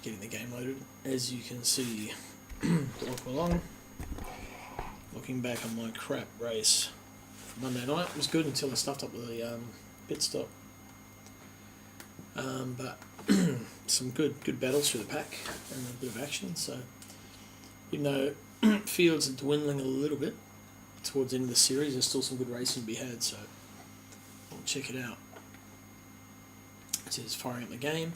getting the game loaded. As you can see, walking along, looking back on my crap race from Monday night, it was good until I stuffed up the pit stop. But some good battles through the pack and a bit of action. So even though fields are dwindling a little bit towards the end of the series, there's still some good racing to be had. So we'll check it out. It is firing up the game.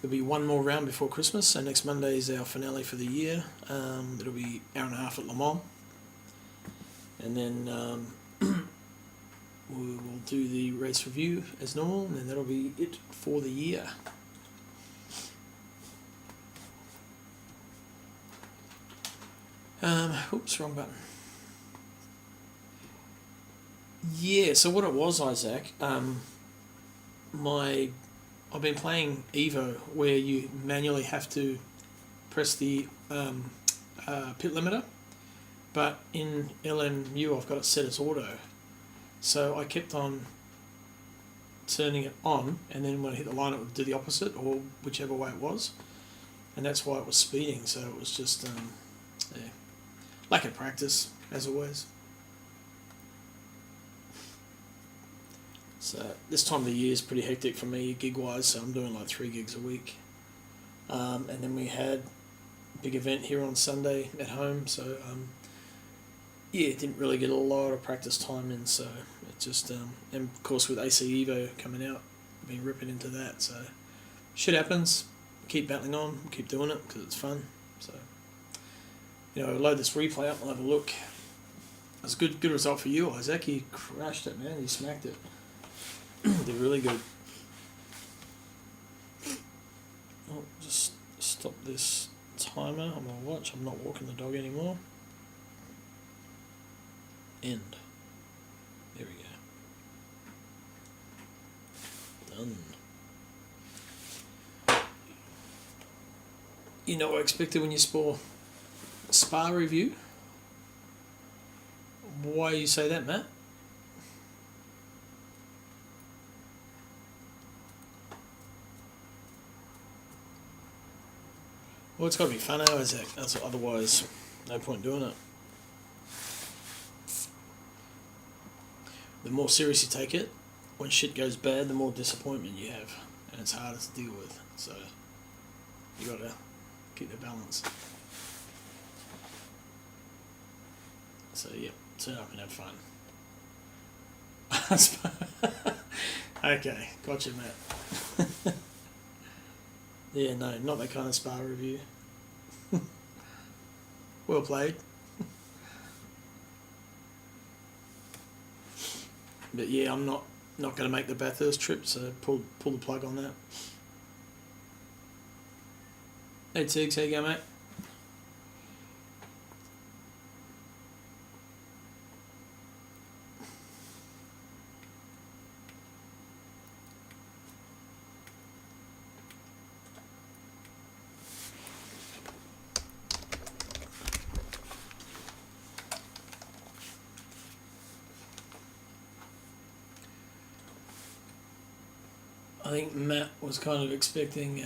There'll be one more round before Christmas, so next Monday is our finale for the year. It'll be hour and a half at Le Mans, and then we'll do the race review as normal, and then that'll be it for the year. Oops, wrong button. Yeah, so what it was, Isaac, I've been playing Evo, where you manually have to press the pit limiter, but in LMU I've got it set as auto. So I kept on turning it on, and then when I hit the line it would do the opposite, or whichever way it was, and that's why it was speeding. So it was just lack of practice, as always. So this time of the year is pretty hectic for me gig-wise, so I'm doing like 3 gigs a week. And then we had a big event here on Sunday at home, so yeah, didn't really get a lot of practice time in, so it just, and of course with AC Evo coming out, I've been ripping into that, so shit happens, keep battling on, keep doing it, because it's fun. So, you know, load this replay up and have a look. That's a good result for you, Isaac. You crashed it, man, you smacked it. Did really good. Oh, just stop this timer on my watch. I'm not walking the dog anymore. End. There we go. Done. You know what I expected when you saw Spa review? Why you say that, Matt? Well, it's got to be fun, Isaac. That's otherwise no point doing it. The more serious you take it, when shit goes bad, the more disappointment you have, and it's harder to deal with. So you got to keep the balance. So yeah, turn up and have fun. Okay, gotcha, Matt. Yeah, no, not that kind of Spa review. Well played. But yeah, I'm not going to make the Bathurst trip, so pull the plug on that. Hey Tiggs, how you going, mate? I think Matt was kind of expecting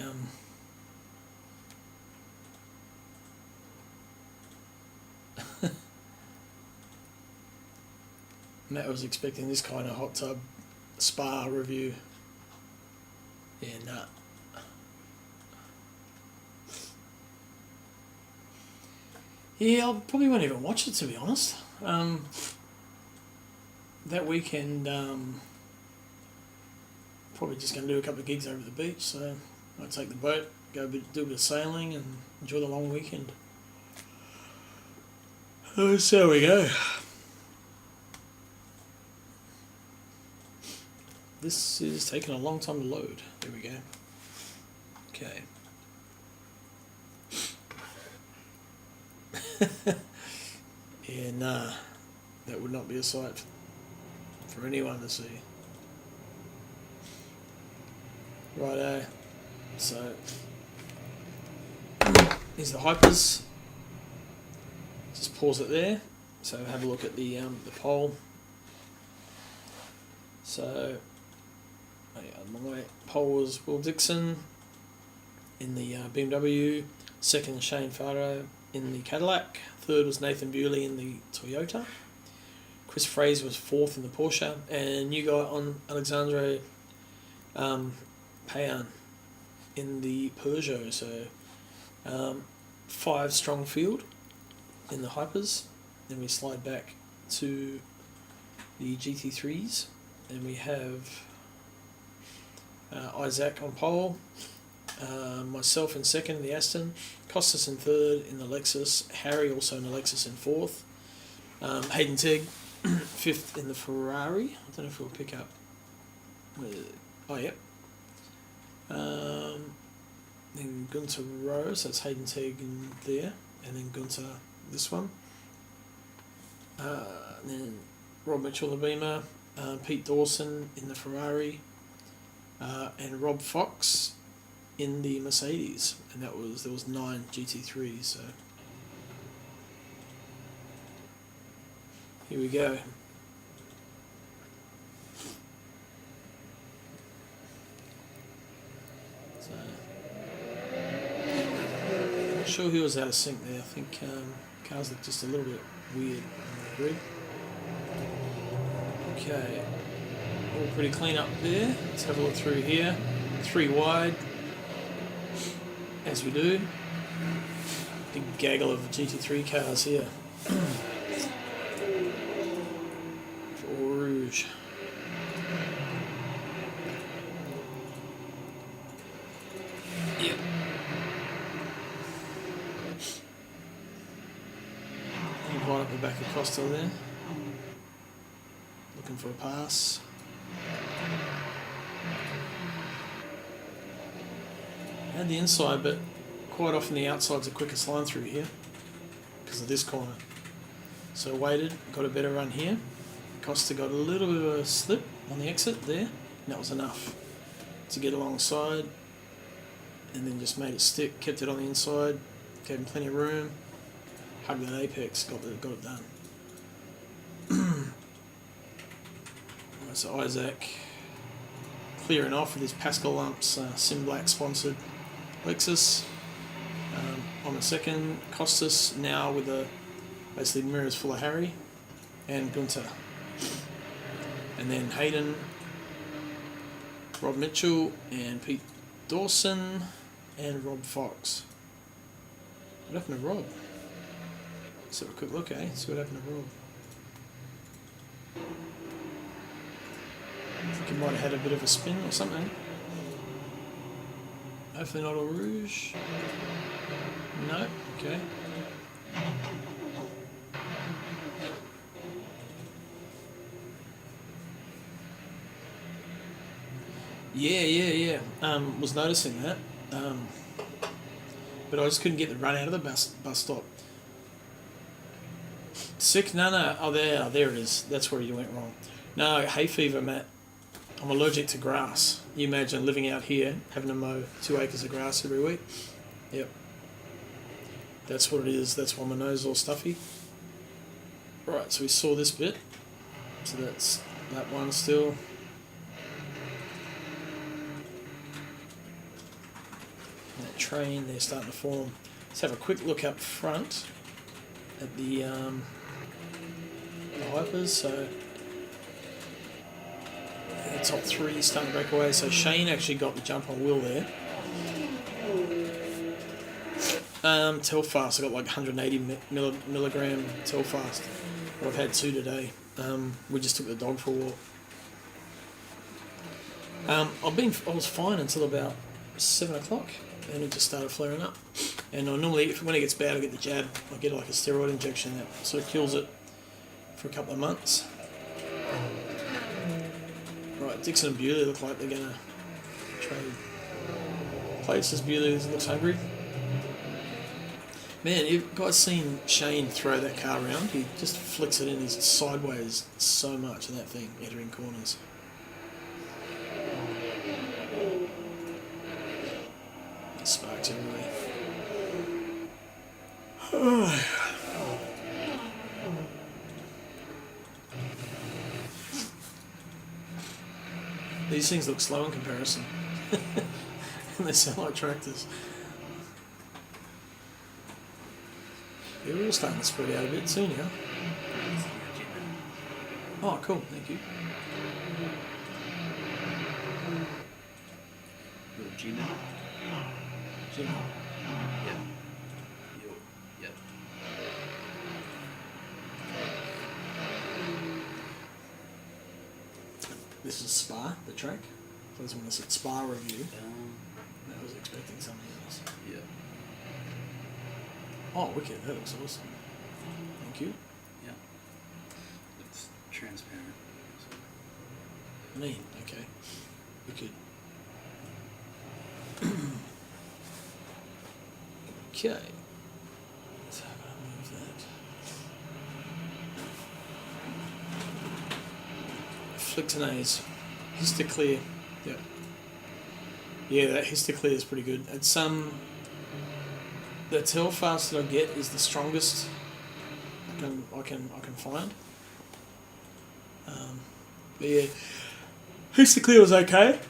Matt was expecting this kind of hot tub Spa review. Yeah, nah. Yeah, I probably won't even watch it, to be honest. That weekend, probably just going to do a couple of gigs over the beach, so I'll take the boat, do a bit of sailing, and enjoy the long weekend. So there we go. This is taking a long time to load. There we go. Okay. Yeah, nah. That would not be a sight for anyone to see. Righto. So, here's the hypers. Just pause it there. So have a look at the poll. So, my poll was Will Dixon, in the BMW. Second, Shane Farrow in the Cadillac. Third was Nathan Bewley in the Toyota. Chris Fraser was fourth in the Porsche. And new guy on Alexandre Payan in the Peugeot. So 5 strong field in the Hypers. Then we slide back to the GT3s, and we have Isaac on pole, myself in second in the Aston, Costas in third in the Lexus, Harry also in the Lexus in fourth, Hayden Tegg fifth in the Ferrari. I don't know if we'll pick up. Oh, yep. Then Gunter Rose, that's Hayden Tegg in there, and then Gunter this one. Then Rob Mitchell the Beamer, Pete Dawson in the Ferrari, and Rob Fox in the Mercedes, and there was 9 GT3s. So here we go. So I'm not sure who was out of sync there. I think cars look just a little bit weird on the grid. Okay, all pretty clean up there. Let's have a look through here. 3 wide, as we do. Big gaggle of GT3 cars here. For Eau Rouge. Yep. Right up the back of Costa there. Looking for a pass. Had the inside, but quite often the outside's the quickest line through here because of this corner. So waited, got a better run here. Costa got a little bit of a slip on the exit there, and that was enough to get alongside, and then just made it stick, kept it on the inside, gave him plenty of room, hugged that apex, got it done. So Isaac clearing off with his Pascal Lumps Sim Black sponsored Lexus on the second. Costas now with basically mirrors full of Harry and Gunter, and then Hayden, Rob Mitchell and Pete Dawson and Rob Fox. What happened to Rob? Let's have a quick look, see what happened to Rob. I think he might have had a bit of a spin or something. Hopefully not Eau Rouge. No, okay. Yeah. Was noticing that. But I just couldn't get the run out of the bus stop. Sick? No. Oh, there it is. That's where you went wrong. No, hay fever, Matt. I'm allergic to grass. You imagine living out here, having to mow 2 acres of grass every week. Yep. That's what it is. That's why my nose is all stuffy. Right, so we saw this bit. So that's that one still. And that train, they're starting to form. Let's have a quick look up front at the Hypers. So the top 3 starting to break away. So Shane actually got the jump on Will there. Telfast, I got like 180 milligram Telfast. I've had 2 today. We just took the dog for a walk. I was fine until about 7 o'clock, and it just started flaring up. And I normally, when it gets bad, I get the jab. I get like a steroid injection that sort of kills it for a couple of months. Right, Dixon and Bewley look like they're going to trade places. Bewley looks hungry. Man, you guys seen Shane throw that car around? He just flicks it in his sideways so much in that thing, entering corners. Sparks everywhere. These things look slow in comparison. And they sound like tractors. They're all starting to spread out a bit soon now. Oh, cool. Thank you. Little Gina. Jim. Yeah. Yep. This is Spa, the track. For those when I said Spa review, I was expecting something else. Yeah. Oh, wicked. That looks awesome. Thank you. Yeah. It's transparent. So. Mean. Okay. Wicked. Okay. So I'm going to move that. Flictonase. Histoclear. Yep. Yeah, that Histoclear is pretty good. It's the Telfast that I get is the strongest I can find. But yeah, Histoclear was okay.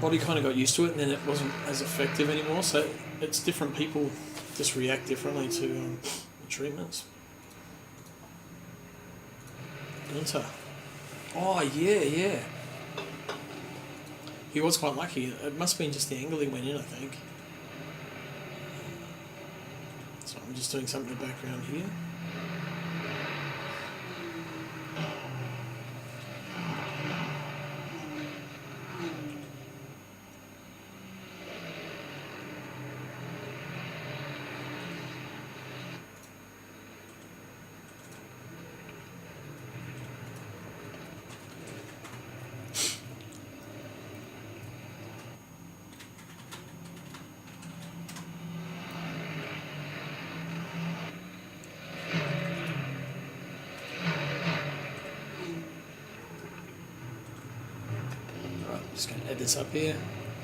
Body kind of got used to it, and then it wasn't as effective anymore. So it's different people just react differently to the treatments. Gunter. Oh yeah. He was quite lucky. It must have been just the angle he went in, I think. So I'm just doing something in the background here. Just going to add this up here.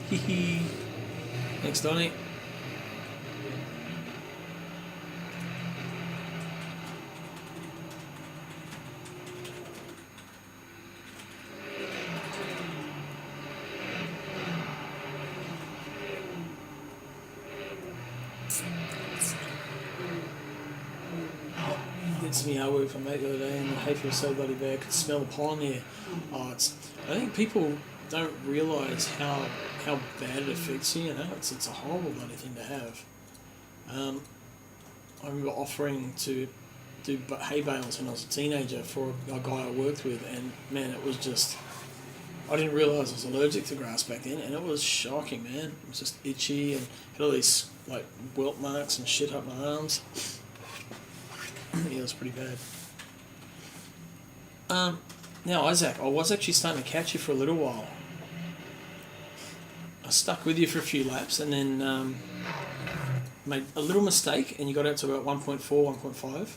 Hee. Thanks, Donnie. Did some yard work for mate the other day, and the hay feels so bloody bad. I could smell the pollen here. I think people don't realise how bad it affects you. You know, it's a horrible bloody thing to have. I remember offering to do hay bales when I was a teenager for a guy I worked with, and man, it was just. I didn't realise I was allergic to grass back then, and it was shocking, man. It was just itchy and had all these like welt marks and shit up my arms. Yeah, it was pretty bad. Now, Isaac, I was actually starting to catch you for a little while. I stuck with you for a few laps and then made a little mistake, and you got out to about 1.4, 1.5,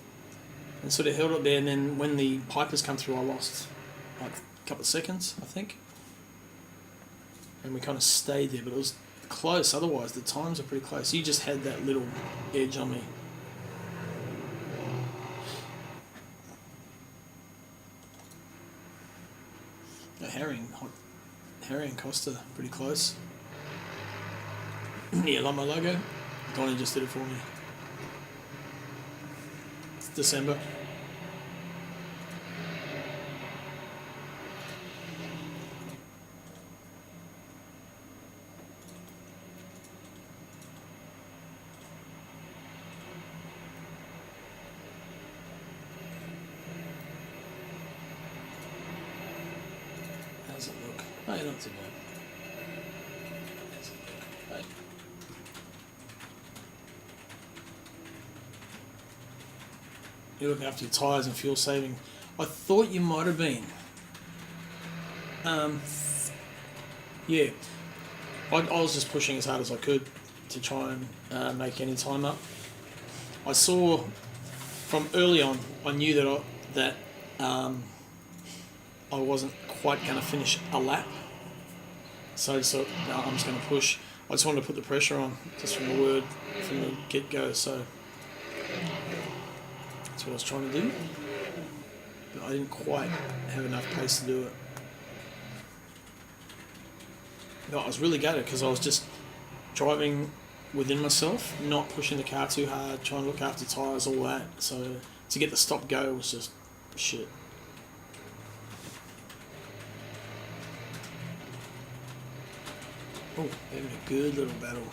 and sort of held it there. And then when the pipers come through, I lost like a couple of seconds, I think. And we kind of stayed there, but it was close. Otherwise, the times are pretty close. You just had that little edge on me. Harry and Costa, pretty close. Yeah, like my logo. Donnie just did it for me. It's December. How's it look? Oh, yeah, not too bad. How's it look? Hey. You're looking after your tyres and fuel saving. I thought you might have been. Yeah. I was just pushing as hard as I could to try and make any time up. I saw from early on, I knew that I wasn't quite going to finish a lap. So I'm just going to push. I just wanted to put the pressure on, just from the get-go. So that's what I was trying to do. But I didn't quite have enough pace to do it. No, I was really gutted because I was just driving within myself, not pushing the car too hard, trying to look after tyres, all that. So to get the stop go was just shit. Oh, having a good little battle.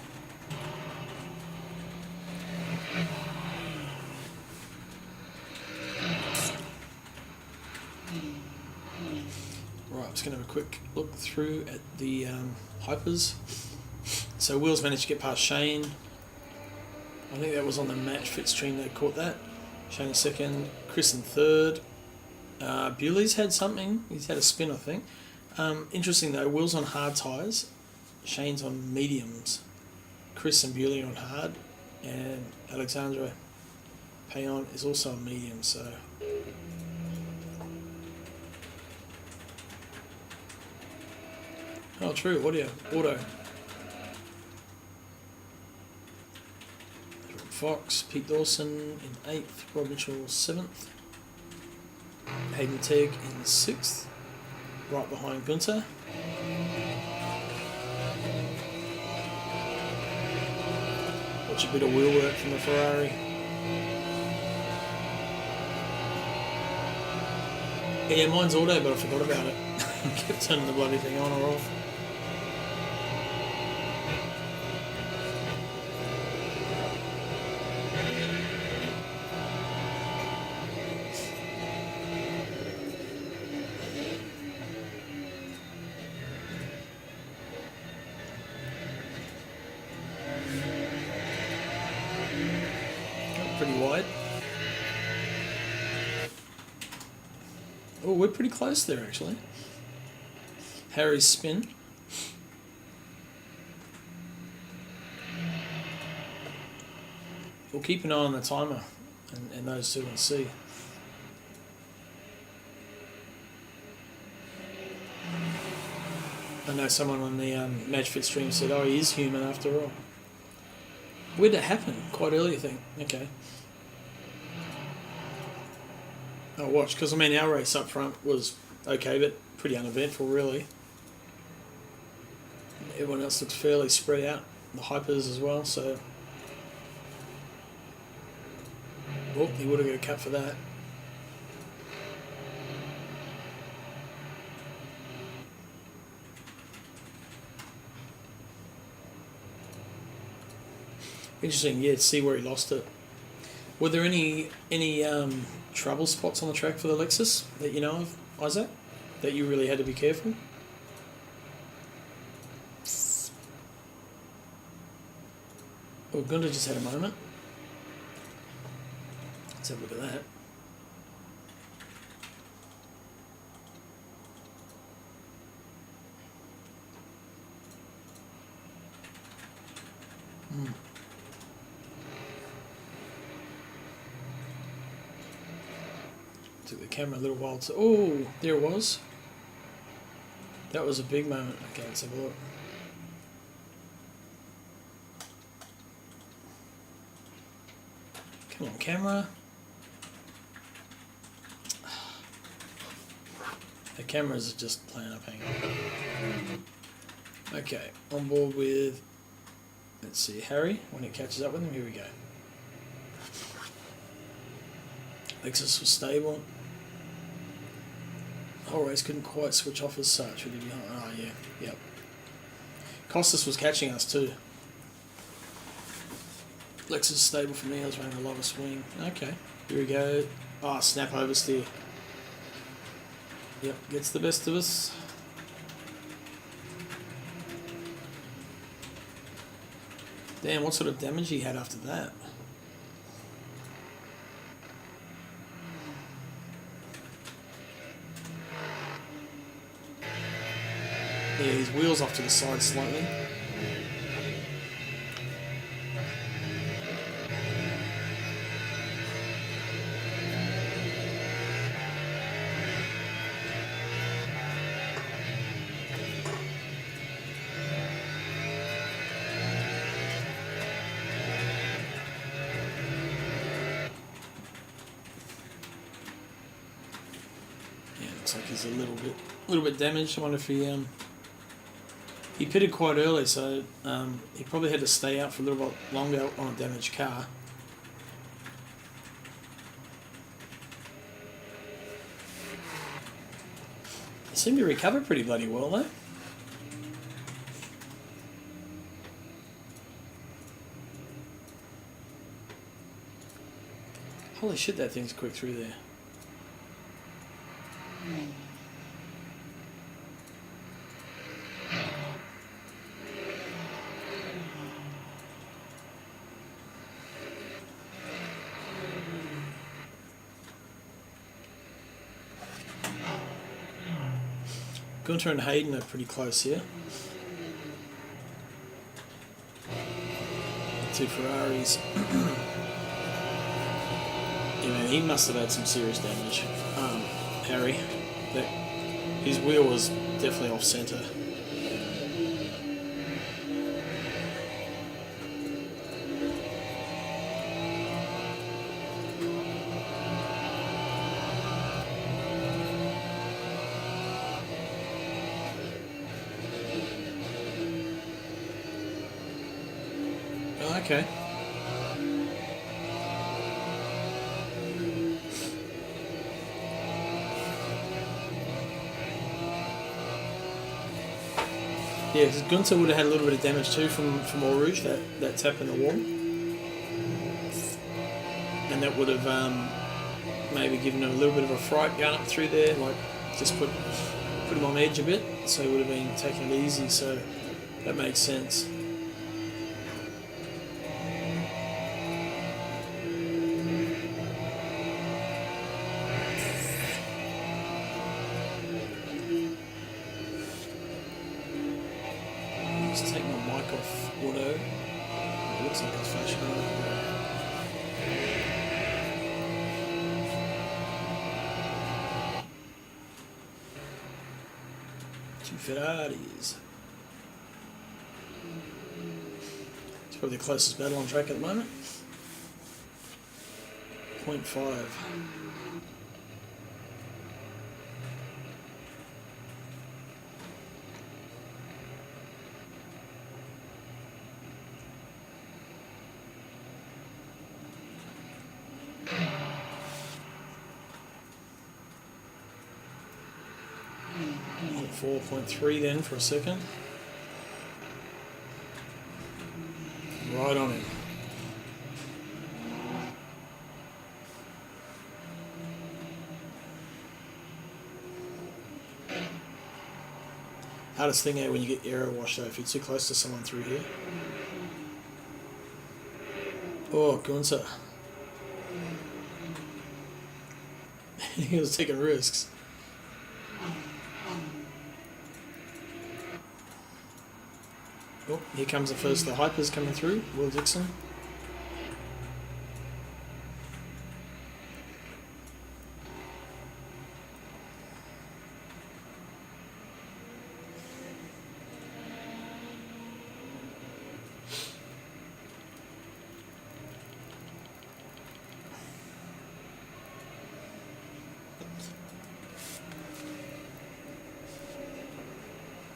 Right, I'm just going to have a quick look through at the hypers. So Will's managed to get past Shane. I think that was on the match fit stream they caught that. Shane in second, Chris in third. Bewley's had something. He's had a spin, I think. Interesting though, Will's on hard tyres. Shane's on mediums. Chris and Bewley are on hard. And Alexandra Payon is also on medium, so... Oh, true, auto. Fox, Pete Dawson in 8th, Rob Mitchell 7th, Hayden Tegg in 6th, right behind Gunter. Watch a bit of wheel work from the Ferrari. Yeah, mine's auto, but I forgot about it. Kept turning the bloody thing on or off. Pretty wide. Oh, we're pretty close there actually. Harry's spin. We'll keep an eye on the timer and those two and see. I know someone on the match fit stream said, oh, he is human after all. Where'd it happen? Quite early, I think. Okay. Oh, watch, because I mean our race up front was okay, but pretty uneventful, really. Everyone else looks fairly spread out. The hypers as well, so. Oh, he would have got a cut for that. Interesting, yeah, to see where he lost it. Were there any trouble spots on the track for the Lexus that you know of, Isaac? That you really had to be careful? Oh, Gunter just had a moment. Let's have a look at that. Took the camera a little while to... Oh, there it was. That was a big moment. Okay, let's have a look. Come on, camera. The cameras are just playing up, hang on. Okay, on board with... Let's see, Harry, when it catches up with him, here we go. Lexus was stable. Whole race couldn't quite switch off as such. Oh yeah, yep. Costas was catching us too. Lexus is stable for me. I was running a lot of swing. Okay, here we go. Ah, snap oversteer. Yep, gets the best of us. Damn, what sort of damage he had after that? Yeah, his wheel's off to the side slightly. Yeah, looks like he's a little bit damaged. I wonder if he He pitted quite early, so he probably had to stay out for a little bit longer on a damaged car. He seemed to recover pretty bloody well, though. Holy shit, that thing's quick through there. Gunter and Hayden are pretty close here. Two Ferraris. Yeah, man, he must have had some serious damage. Harry. His wheel was definitely off centre. Oh, okay. Yeah, because Gunther would have had a little bit of damage too from Eau Rouge, that tap in the wall. And that would have maybe given him a little bit of a fright going up through there, like just put him on edge a bit, so he would have been taking it easy, so that makes sense. Just take my mic off auto. It looks like it's flashing on. Two Ferraris. It's probably the closest battle on track at the moment. 0.5. Point 4.3 then for a second. Right on him. Hardest thing when you get aero wash though, if you're too close to someone through here. Oh, Gunther. He was taking risks. Oh, here comes the hypers coming through. Will Dixon.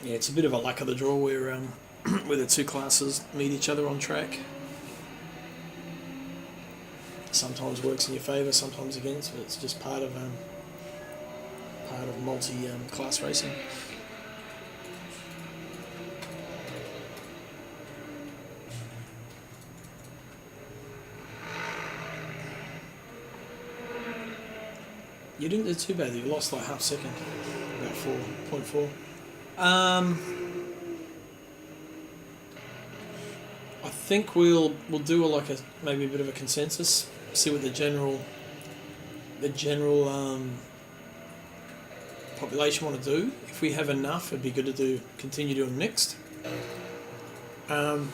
Yeah, it's a bit of a luck of the draw where the two classes meet each other on track. Sometimes works in your favour, sometimes against, but it's just part of multi-class racing. You didn't do too bad. You lost like half second, about 4.4. I think we'll do maybe a bit of a consensus. See what the general population want to do. If we have enough, it'd be good to continue doing mixed. We'll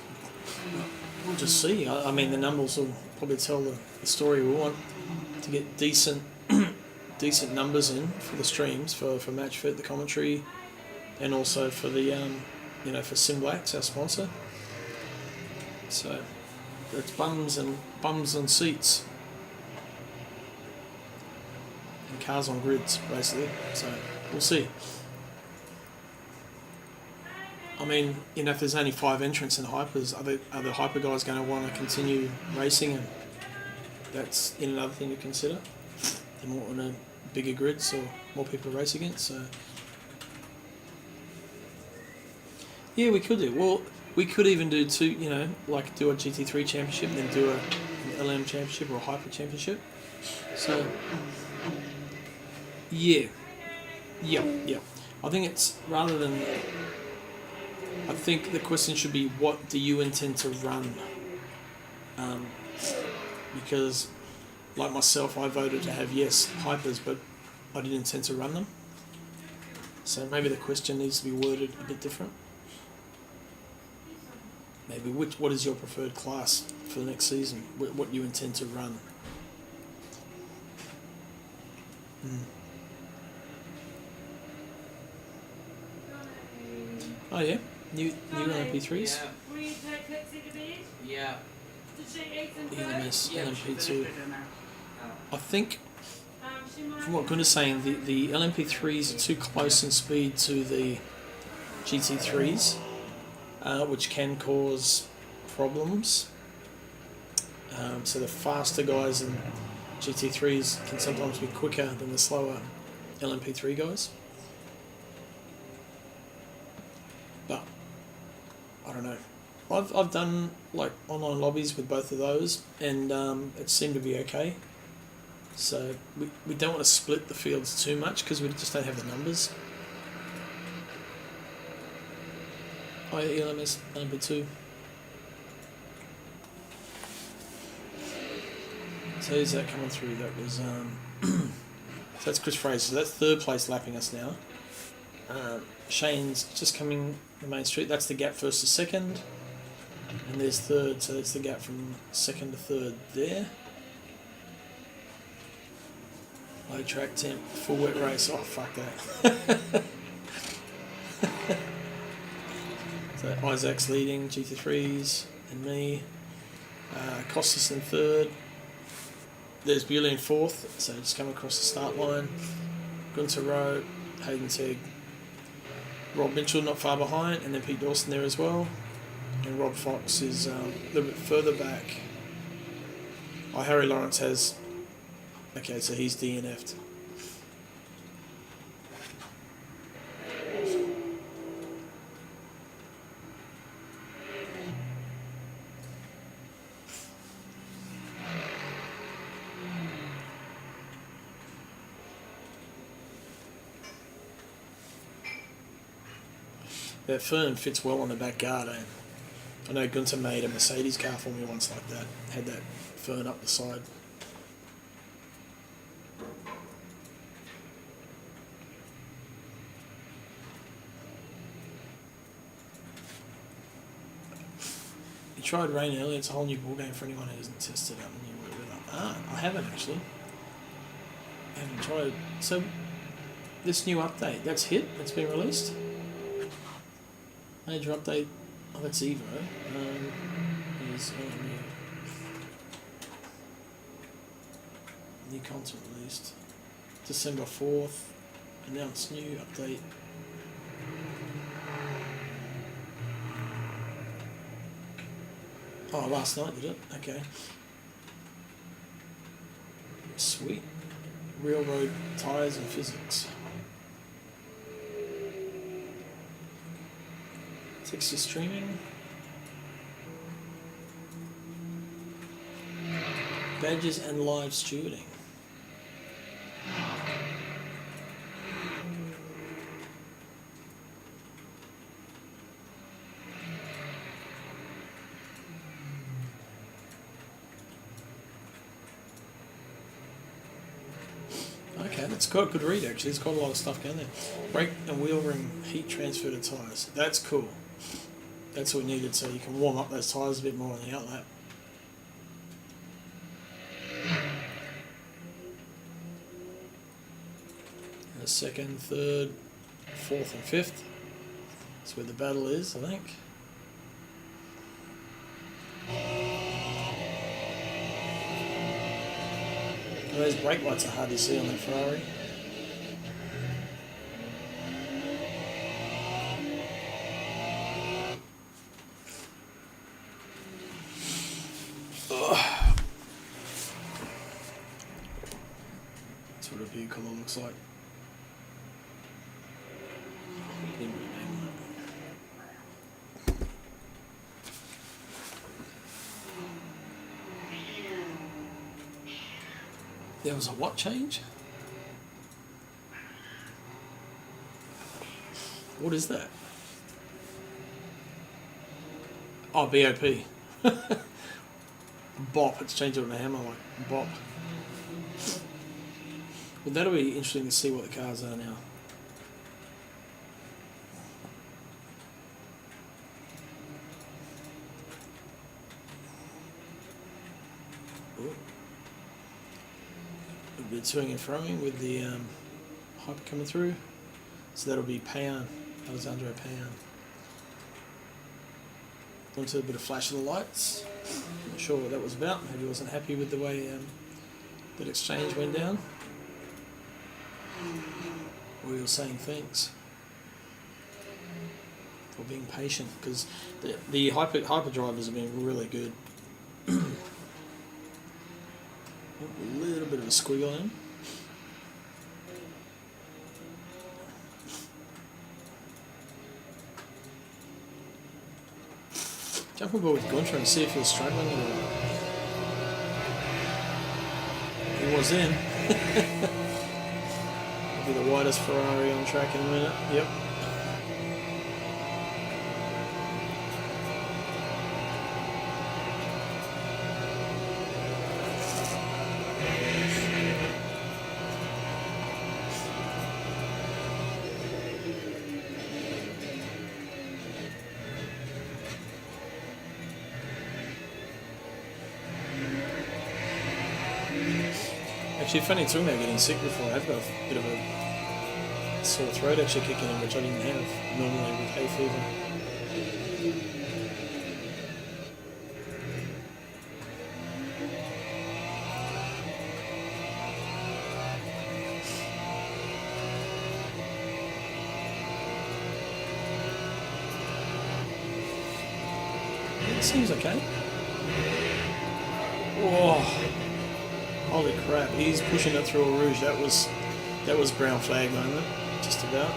just see. I mean, the numbers will probably tell the story we want to get decent numbers in for the streams for Match Fit, the commentary, and also for the for Simblacks, our sponsor. So it's bums and seats and cars on grids basically. So we'll see. I mean, if there's only 5 entrants in hypers, are the hyper guys going to want to continue racing? And that's another thing to consider. They might want a bigger grid so more people to race against. So yeah, we could do. Well, we could even do 2. Like do a GT3 championship, and then do an LM championship or a hyper championship. So yeah. I think it's rather than. I think the question should be, what do you intend to run? Because, like myself, I voted to have yes hypers, but I didn't intend to run them. So maybe the question needs to be worded a bit different. Maybe what is your preferred class for the next season? What you intend to run? Oh yeah, new LMP3s. Yeah. ELMS, LMP2. I think, from what Gunna's saying, the LMP3s are too close in speed to the GT3s, which can cause problems. So the faster guys in GT3s can sometimes be quicker than the slower LMP3 guys. But I don't know. I've done like online lobbies with both of those, and it seemed to be okay. So we don't want to split the fields too much because we just don't have the numbers. Oh yeah, ELMS number 2. So who's that coming through? That was so that's Chris Fraser. So that's 3rd place lapping us now. Shane's just coming the main street. That's the gap 1st to 2nd. And there's 3rd, so that's the gap from 2nd to 3rd there. Low track temp, full wet race. Oh, fuck that. So Isaac's leading, GT3s, and me. Costas in 3rd. There's Bewley in 4th, so just coming across the start line. Gunter Rowe, Hayden Tegg, Rob Mitchell not far behind, and then Pete Dawson there as well. And Rob Fox is a little bit further back. Oh, Harry Lawrence has... Okay, so he's DNF'd. That fern fits well on the back guard, eh? I know Gunter made a Mercedes car for me once like that. Had that fern up the side. You tried rain earlier. It's a whole new ballgame for anyone who hasn't tested out the new weather. I haven't actually. I haven't tried. So, this new update, that's hit? That's been released? Major update. Oh, that's Evo. Is new content released December 4th. Announced new update. Oh, last night did it? Okay. Sweet. Real road tyres and physics. Texture streaming. Badges and live stewarding. Okay, that's quite a good read actually. There's quite a lot of stuff going there. Brake and wheel ring heat transfer to tyres. That's cool. That's what we needed, so you can warm up those tyres a bit more in the outlap. And 2nd, 3rd, 4th and 5th. That's where the battle is, I think. And those brake lights are hard to see on that Ferrari. a beer cooler looks like. Didn't really name that. There was a what change? What is that? Oh, BOP. Bop. It's changed it on a hammer, like bop. Well, that'll be interesting to see what the cars are now. Ooh. A bit swinging and throwing with the hyper coming through. So that'll be Payan, Alexandre Payan. Onto a bit of flash of the lights. Not sure what that was about. Maybe he wasn't happy with the way that exchange went down. Or he was saying thanks for being patient, because the hyper drivers have been really good. A little bit of a squiggle in. Jump on board with Gunter and see if he was struggling at all. He was in. Will be the widest Ferrari on track in a minute. Yep. Actually, funny talking about getting sick before. I've got a bit of a sore throat actually kicking in, which I didn't have normally with hay fever. It seems okay. Whoa. Holy crap, he's pushing it through a rouge. That was brown flag moment, just about.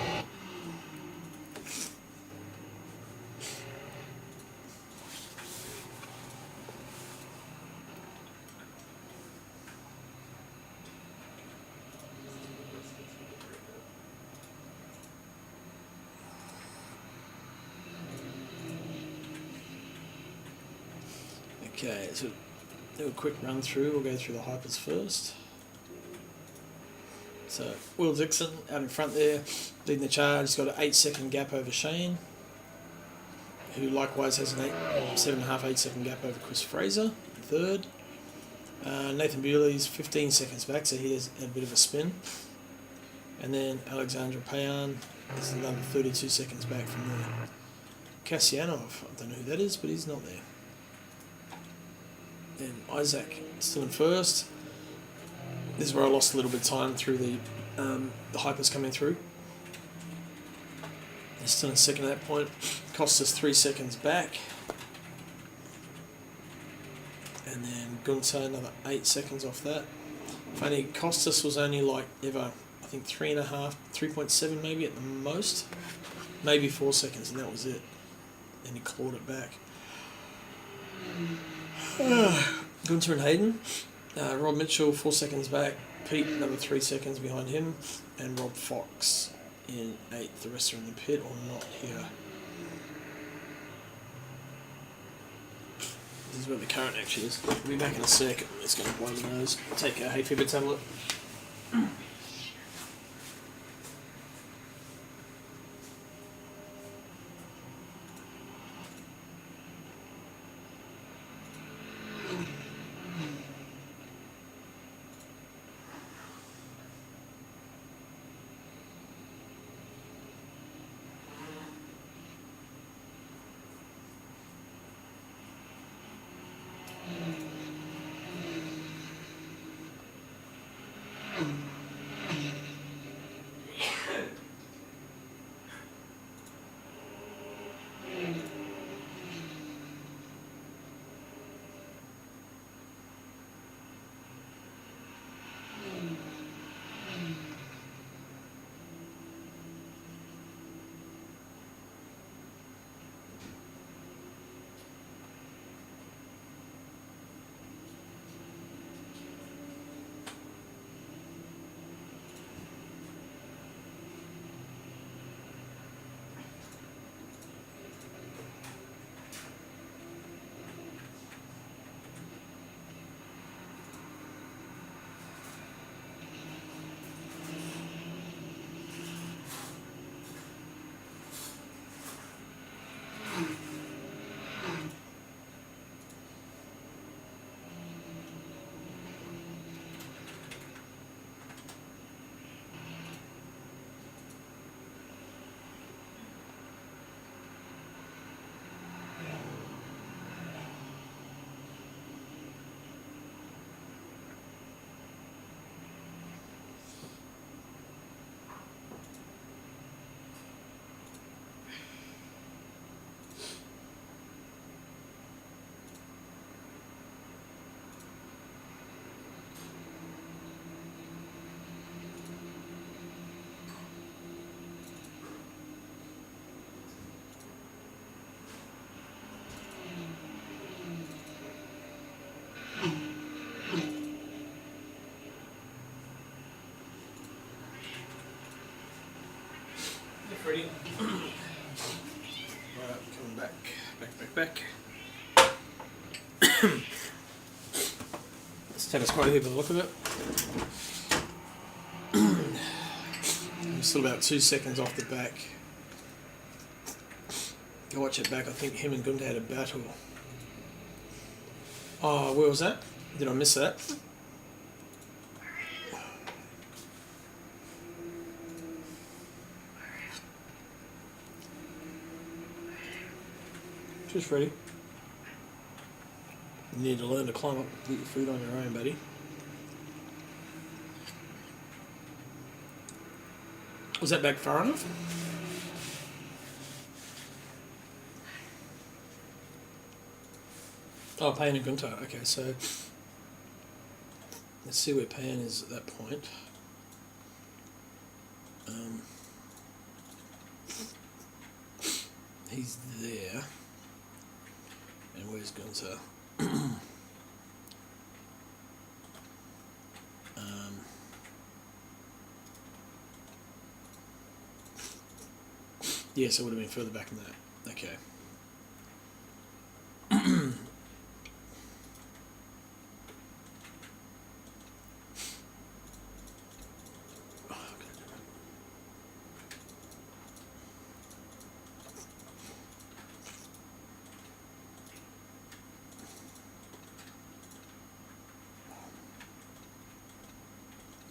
Okay, so do a quick run through. We'll go through the hypers first. So Will Dixon out in front there, leading the charge. He's got an 8-second gap over Shane, who likewise has an 7.5, 8-second gap over Chris Fraser, third. Nathan Bewley's 15 seconds back, so he has a bit of a spin. And then Alexandra Payan is another 32 seconds back from there. Kasyanov, I don't know who that is, but he's not there. Then Isaac still in first. This is where I lost a little bit of time through the hypers coming through. He's still in second at that point. Cost us 3 seconds back. And then Gunter another 8 seconds off that. Funny, Costas was only like ever, I think 3.5, 3.7 maybe at the most. Maybe 4 seconds, and that was it. And he clawed it back. Gunter and Hayden. Rob Mitchell 4 seconds back. Pete another 3 seconds behind him. And Rob Fox in 8th. The rest are in the pit or not here. This is where the current actually is. We'll be back in a sec. It's going to blow my nose. Take a hay fever tablet. back. Status quo here by the look of it. I'm still about 2 seconds off the back. Go watch it back. I think him and Gunter had a battle. Oh, where was that? Did I miss that? Just ready. You need to learn to climb up and get your food on your own, buddy. Was that back far enough? Oh, Payne and Gunter. Okay, so let's see where Payne is at that point. He's there. And where's Gunter? Yes, it would have been further back than that. Okay.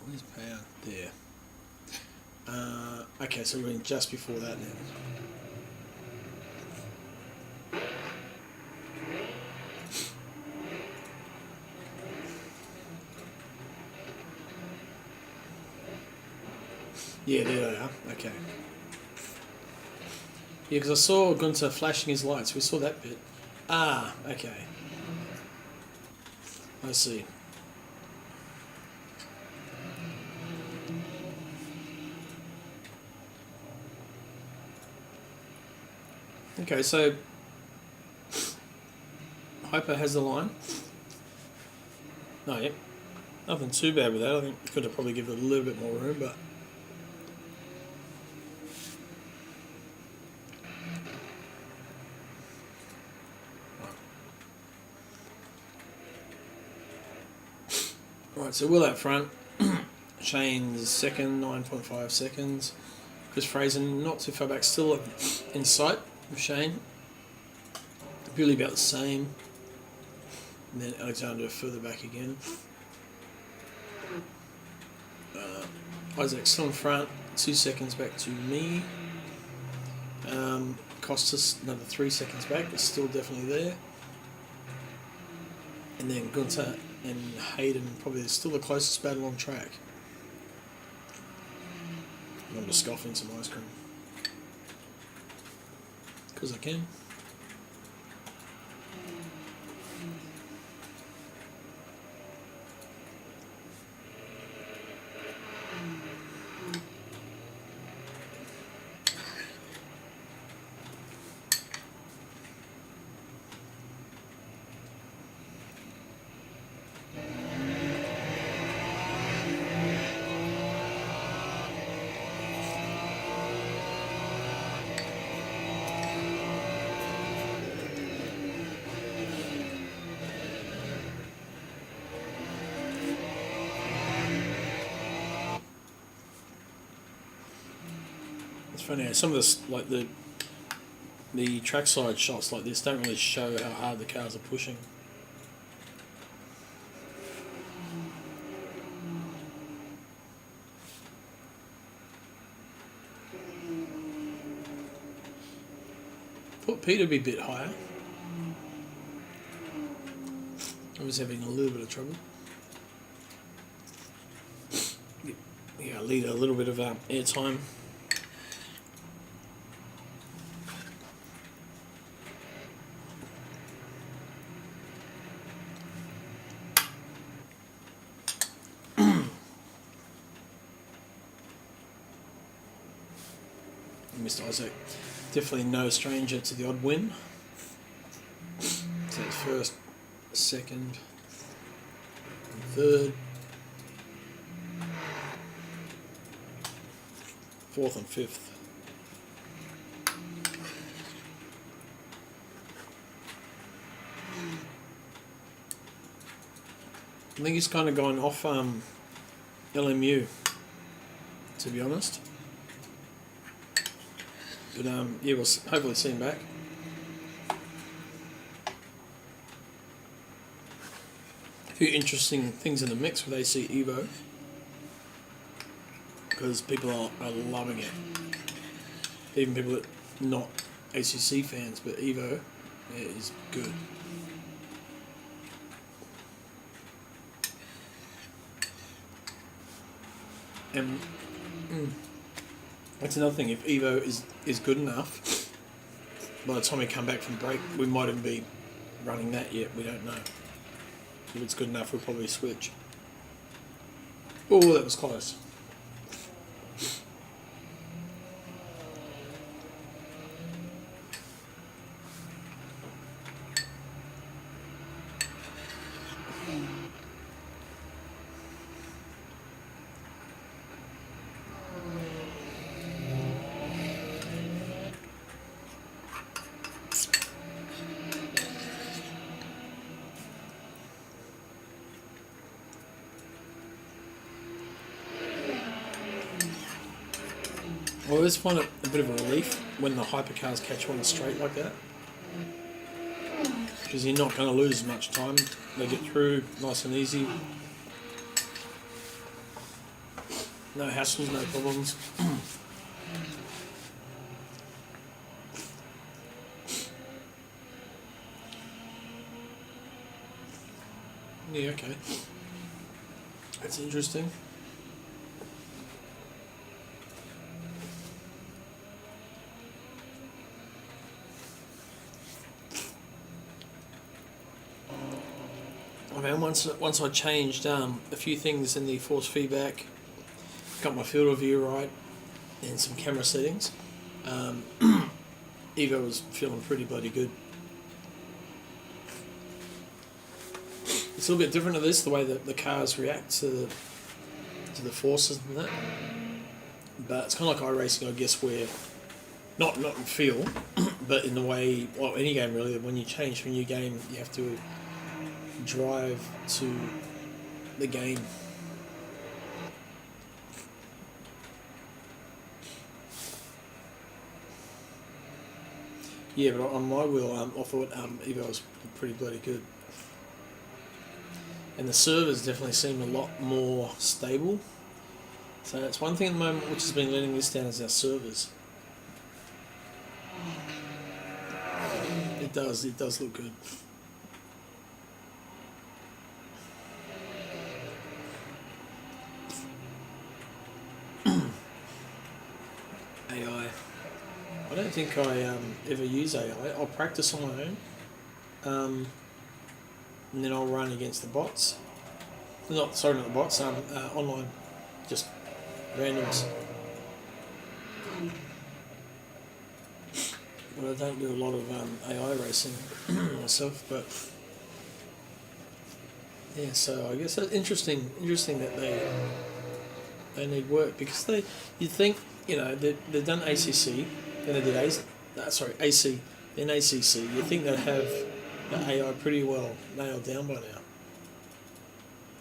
Where's power? There. Okay, so we're in just before that now. Yeah, there they are. Okay. Yeah, because I saw Gunter flashing his lights. We saw that bit. Ah, okay. I see. Okay, so Hyper has the line. Oh, yeah. Nothing too bad with that. I think we could have probably given it a little bit more room, but... Right, so Will out front. Shane's second, 9.5 seconds. Chris Fraser not too far back, still in sight of Shane. Really about the same. And then Alexander further back again. Isaac still in front, 2 seconds back to me. Costas another 3 seconds back, but still definitely there. And then Gunter and Hayden probably still the closest battle on track. I'm just scoffing some ice cream. Because I can. It's funny, some of this, like the trackside shots like this don't really show how hard the cars are pushing. Thought Peter would be a bit higher. I was having a little bit of trouble. Yeah, I need a little bit of airtime. Mr. Isaac, definitely no stranger to the odd win. So it's first, second, and third, fourth and fifth. I think he's kind of gone off LMU, to be honest. But yeah, we'll hopefully see him back. A few interesting things in the mix with AC Evo, because people are loving it. Even people that are not ACC fans, but Evo is good. And that's another thing. If Evo is good enough, by the time we come back from break, we might even be running that yet. We don't know. If it's good enough, we'll probably switch. Oh, that was close. I always find it a bit of a relief when the hypercars catch you on the straight like that, because you're not going to lose much time. They get through nice and easy. No hassles, no problems. Yeah, okay. That's interesting. I mean, once I changed a few things in the force feedback, got my field of view right, and some camera settings, Evo was feeling pretty bloody good. It's a little bit different to this, the way that the cars react to the forces and that. But it's kind of like iRacing, I guess, where not in feel, but in the way, well, any game really, that when you change to a new game, you have to drive to the game. Yeah, but on my wheel, I thought Evo was pretty bloody good. And the servers definitely seem a lot more stable. So that's one thing at the moment which has been letting this down is our servers. It does look good. AI. I don't think I ever use AI. I'll practice on my own, and then I'll run against the bots. Not the bots. Online, just randoms. But I don't do a lot of AI racing myself. But yeah, so I guess that's interesting that they need work, because you'd think, they've done ACC, then they did AC, then ACC. You'd think they'd have the AI pretty well nailed down by now.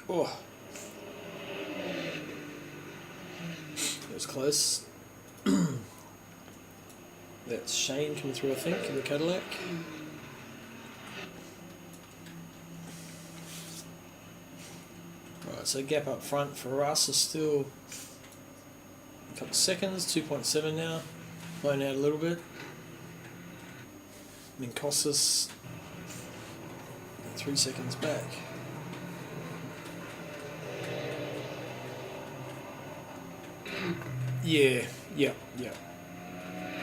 Oh, it was close. That's Shane coming through, I think, in the Cadillac. Right, so gap up front for us is still a couple of seconds, 2.7 now, blown out a little bit. And then costs us 3 seconds back. Yeah,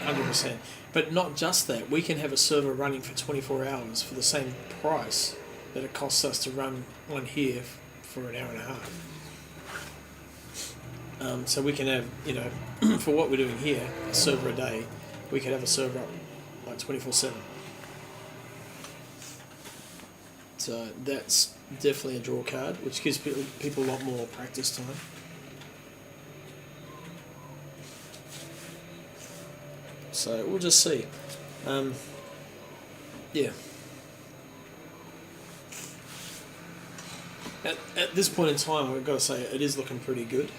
100%. But not just that, we can have a server running for 24 hours for the same price that it costs us to run one here for an hour and a half. So we can have, for what we're doing here, a server a day, we could have a server up like 24/7. So that's definitely a draw card, which gives people a lot more practice time. So we'll just see. Yeah. at this point in time, I've got to say it is looking pretty good.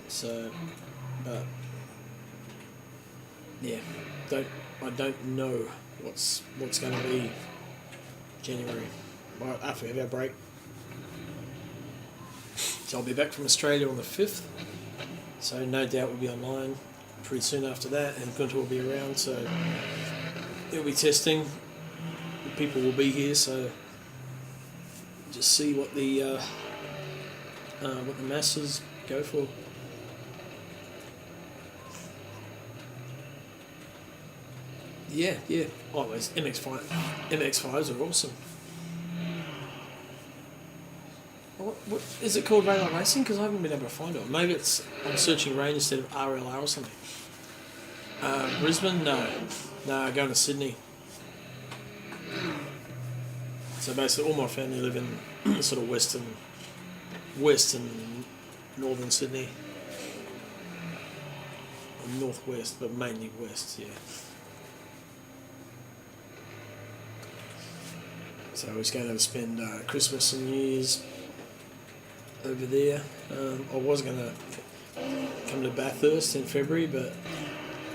So, but yeah, I don't know what's going to be January. Right after we have our break, so I'll be back from Australia on the 5th. So no doubt we'll be online pretty soon after that, and Gunter will be around. So he'll be testing. The people will be here. So just see what the masses go for. Yeah. Oh, those MX5s are awesome. What is it called? RLR Racing? Because I haven't been able to find it. Maybe I'm searching range instead of RLR or something. Brisbane? No, going to Sydney. So basically, all my family live in sort of west and northern Sydney, or northwest, but mainly west. Yeah. So I was going to spend Christmas and New Year's over there. I was going to come to Bathurst in February, but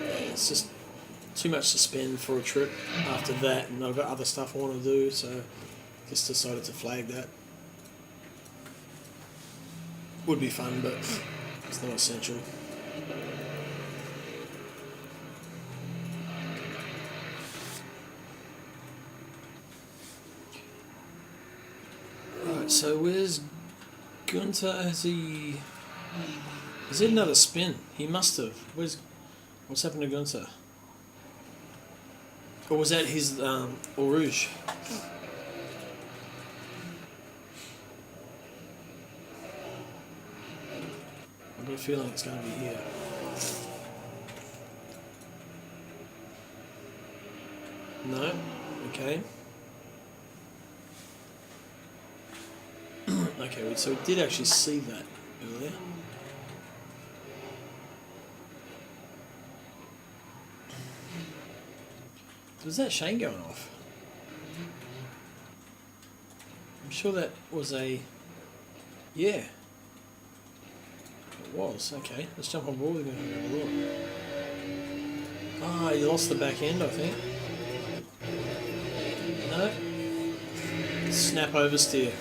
it's just too much to spend for a trip after that, and I've got other stuff I want to do, so just decided to flag that. Would be fun, but it's not essential. Right, so where's Gunter? Has he another spin? He must have. What's happened to Gunter? Or was that his Eau Rouge? I've got a feeling it's going to be here. No? Okay. Okay, so we did actually see that earlier. Was that Shane going off? I'm sure that was a... Yeah. It was, okay. Let's jump on board and have a look. Ah, he lost the back end, I think. No. Snap oversteer.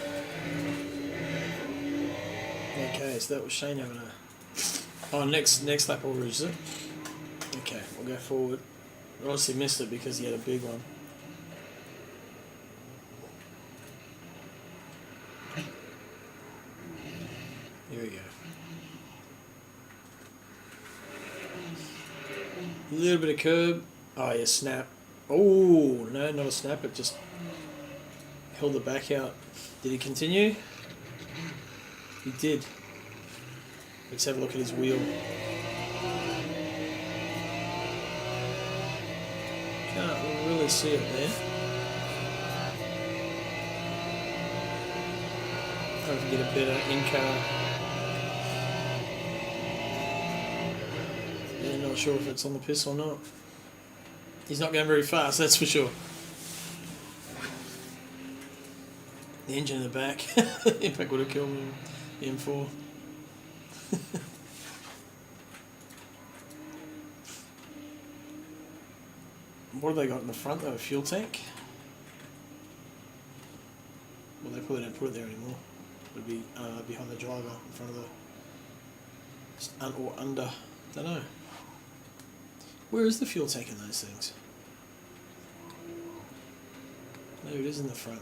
Okay, so that was Shane having a... Oh, next lap All Rouge, is it? Okay, we'll go forward. I obviously missed it because he had a big one. Here we go. A little bit of curb. Oh yeah, snap. Oh, no, not a snap, it just held the back out. Did he continue? He did. Let's have a look at his wheel. Can't really see it there. Hope we get a better in-car. Yeah, not sure if it's on the piss or not. He's not going very fast, that's for sure. The engine in the back. In fact, would have killed me in the M4. What have they got in the front though? A fuel tank? Well, they probably don't put it there anymore. It would be behind the driver, in front of the... or under. Don't know. Where is the fuel tank in those things? No, it is in the front.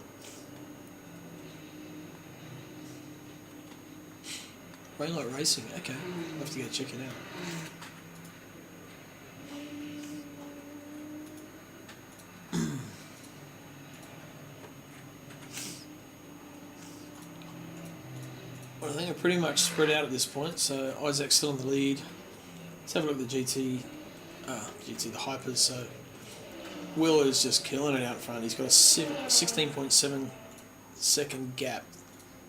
Rainlight Racing, okay. I'll have to go check it out. Well, I think we're pretty much spread out at this point, so Isaac's still in the lead. Let's have a look at the GT, the Hypers. So Will is just killing it out front. He's got a 16.7 second gap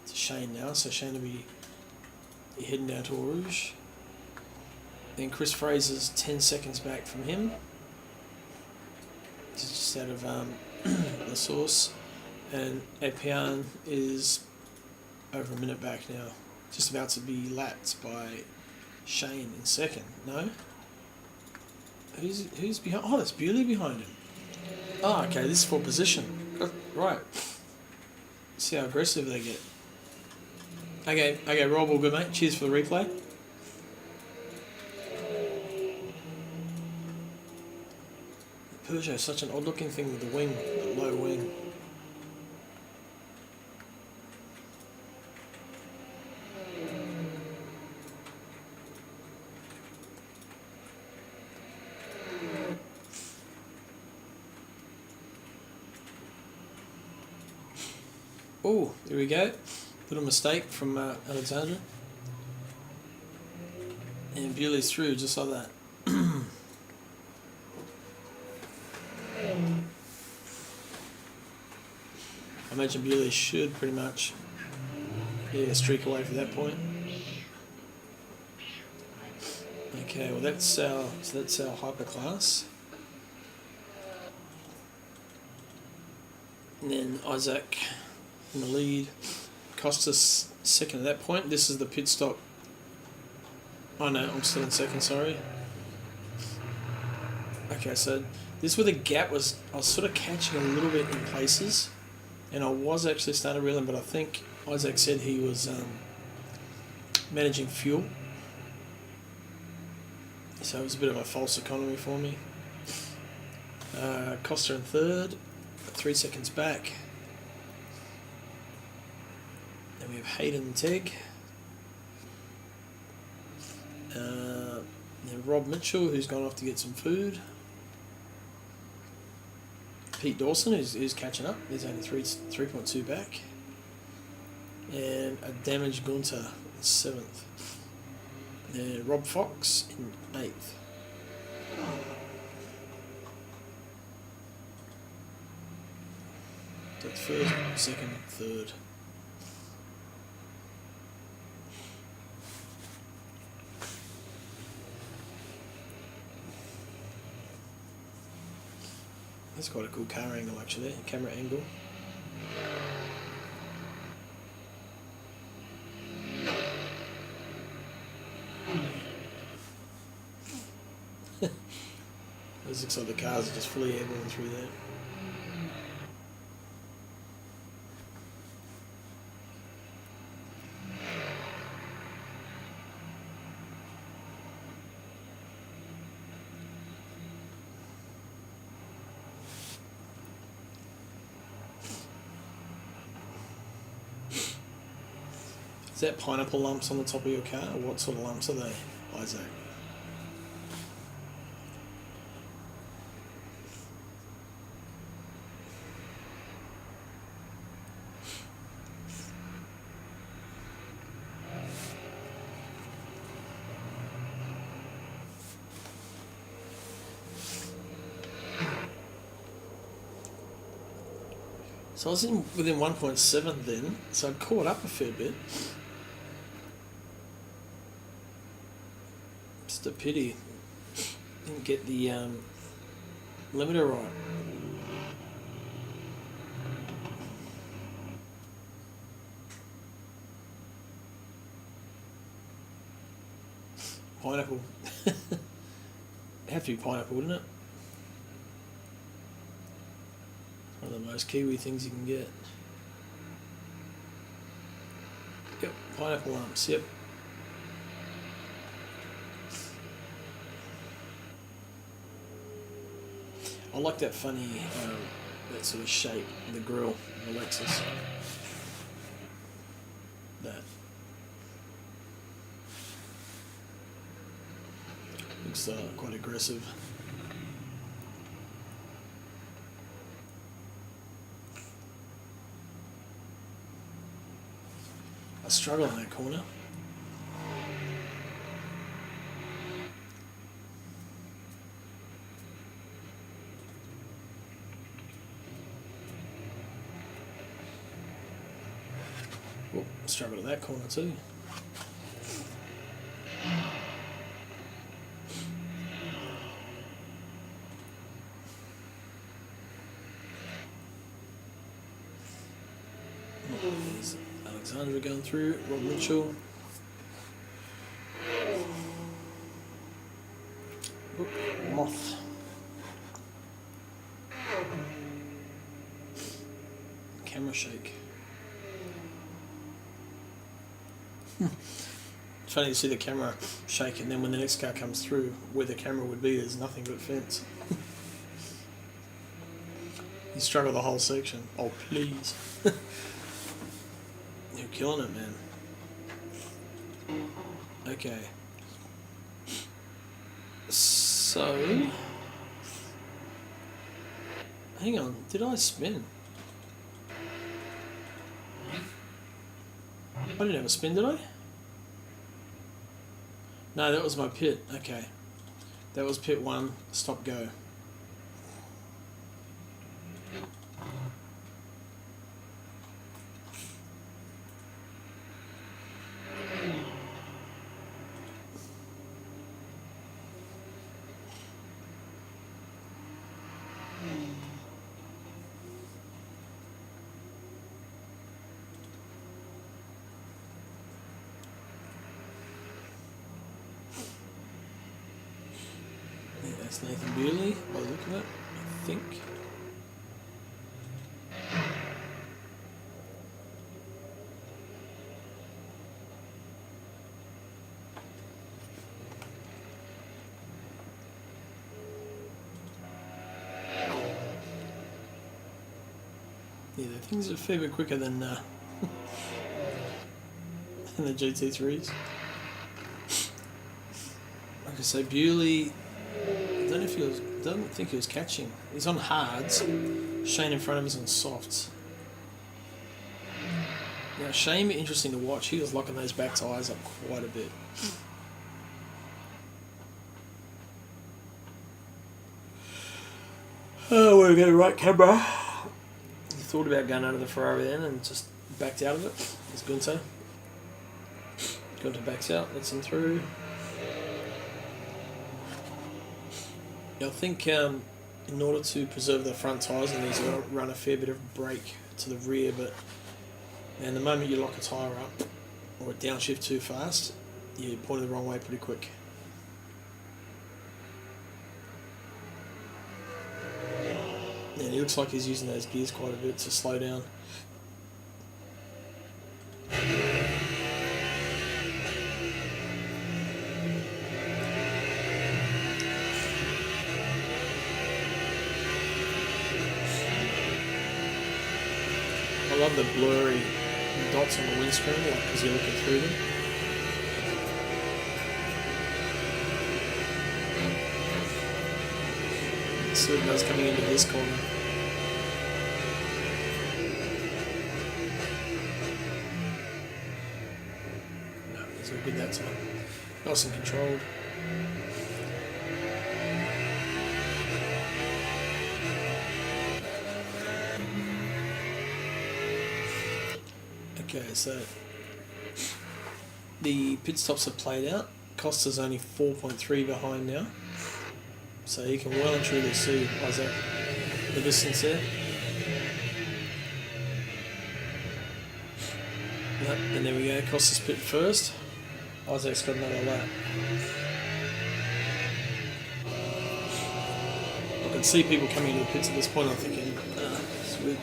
to Shane now, so Shane will be heading down to Eau Rouge. Then Chris Fraser's 10 seconds back from him. This is just out of the source. And Epian is over a minute back now. Just about to be lapped by Shane in second. No? Who's behind? Oh, that's Bewley behind him. Oh, okay, this is for position. Right. See how aggressive they get. Okay, Rob, all good, mate. Cheers for the replay. Peugeot is such an odd-looking thing with the wing, the low wing. Oh, there we go. Little mistake from Alexandra. And Bewley's through just like that. I imagine Bewley should pretty much streak away from that point. Okay, well that's our hyperclass. And then Isaac in the lead. Costas second at that point. This is the pit stop. Oh no, I'm still in second, sorry. Okay, so this is where the gap was. I was sort of catching a little bit in places, and I was actually starting to reel in, but I think Isaac said he was managing fuel. So it was a bit of a false economy for me. Costa in third, 3 seconds back. Then we have Hayden and Teg. Then Rob Mitchell, who's gone off to get some food. Pete Dawson, who's catching up. He's only 3.2 back. And a damaged Gunter in 7th. And Rob Fox in 8th. So first, second, third. That's quite a cool car angle actually, camera angle. It looks like the cars are just fully airborne through there. Is that pineapple lumps on the top of your car? Or what sort of lumps are they, Isaac? So I was within 1.7 then, so I caught up a fair bit. Just a pity. Didn't get the limiter right. Pineapple. It'd have to be pineapple, wouldn't it? One of the most Kiwi things you can get. Yep, pineapple lumps, yep. I like that funny, that sort of shape in the grille in the Lexus. That. Looks quite aggressive. I struggle in that corner. Oh, struggle at that corner too. There's Alexandra going through, Rob Mitchell. Oop, moth. Camera shake. It's funny to see the camera shake, and then when the next car comes through, where the camera would be, there's nothing but fence. You struggle the whole section. Oh, please. You're killing it, man. Okay. So... Hang on, did I spin? I didn't have a spin, did I? No, that was my pit. Okay. That was pit 1, stop go. That's Nathan Bewley, by the look of it, I think. Yeah, the things are a fair bit quicker than than the GT3s. Like I say, Bewley, I don't know if he was, don't think he was catching. He's on hards. Shane in front of us on softs. Now Shane, interesting to watch. He was locking those back tyres up quite a bit. Oh, we're going to right camera. He thought about going under the Ferrari then and just backed out of it. It's Gunter. Gunter backs out, lets him through. I think in order to preserve the front tyres, it needs to run a fair bit of brake to the rear, but man, the moment you lock a tyre up or a downshift too fast, you're pointed the wrong way pretty quick. And he looks like he's using those gears quite a bit to slow down. I love the blurry dots on the windscreen, like because you're looking through them. Let's see what he does coming into this corner. No, he's all good that time. Nice and controlled. Okay, so the pit stops are played out. Costa's only 4.3 behind now, so you can well and truly see Isaac the distance there. Yep, and there we go. Costa's pit first. Isaac's got another lap. I can see people coming into the pits at this point. I'm thinking, sweet.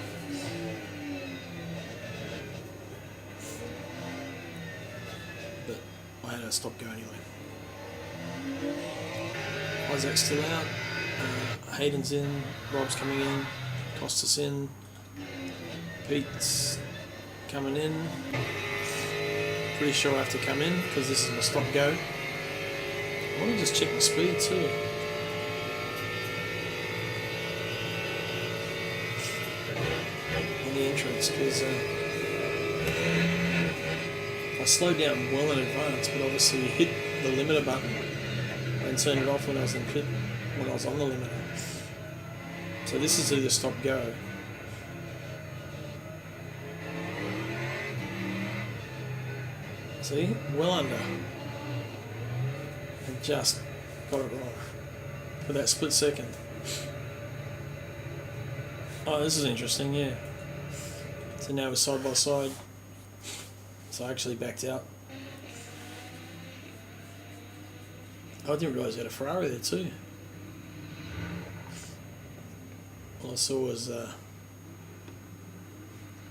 I had to stop go anyway. Isaac's still out. Hayden's in. Rob's coming in. Costa's in. Pete's coming in. Pretty sure I have to come in because this is my stop go. I want to just check my speed too. In the entrance because I slowed down well in advance, but obviously hit the limiter button and turned it off when I was in pit, when I was on the limiter. So this is either stop go. See, well under. And just got it wrong for that split second. Oh, this is interesting, yeah. So now we're side by side. So I actually backed out. I didn't realise you had a Ferrari there too. All I saw was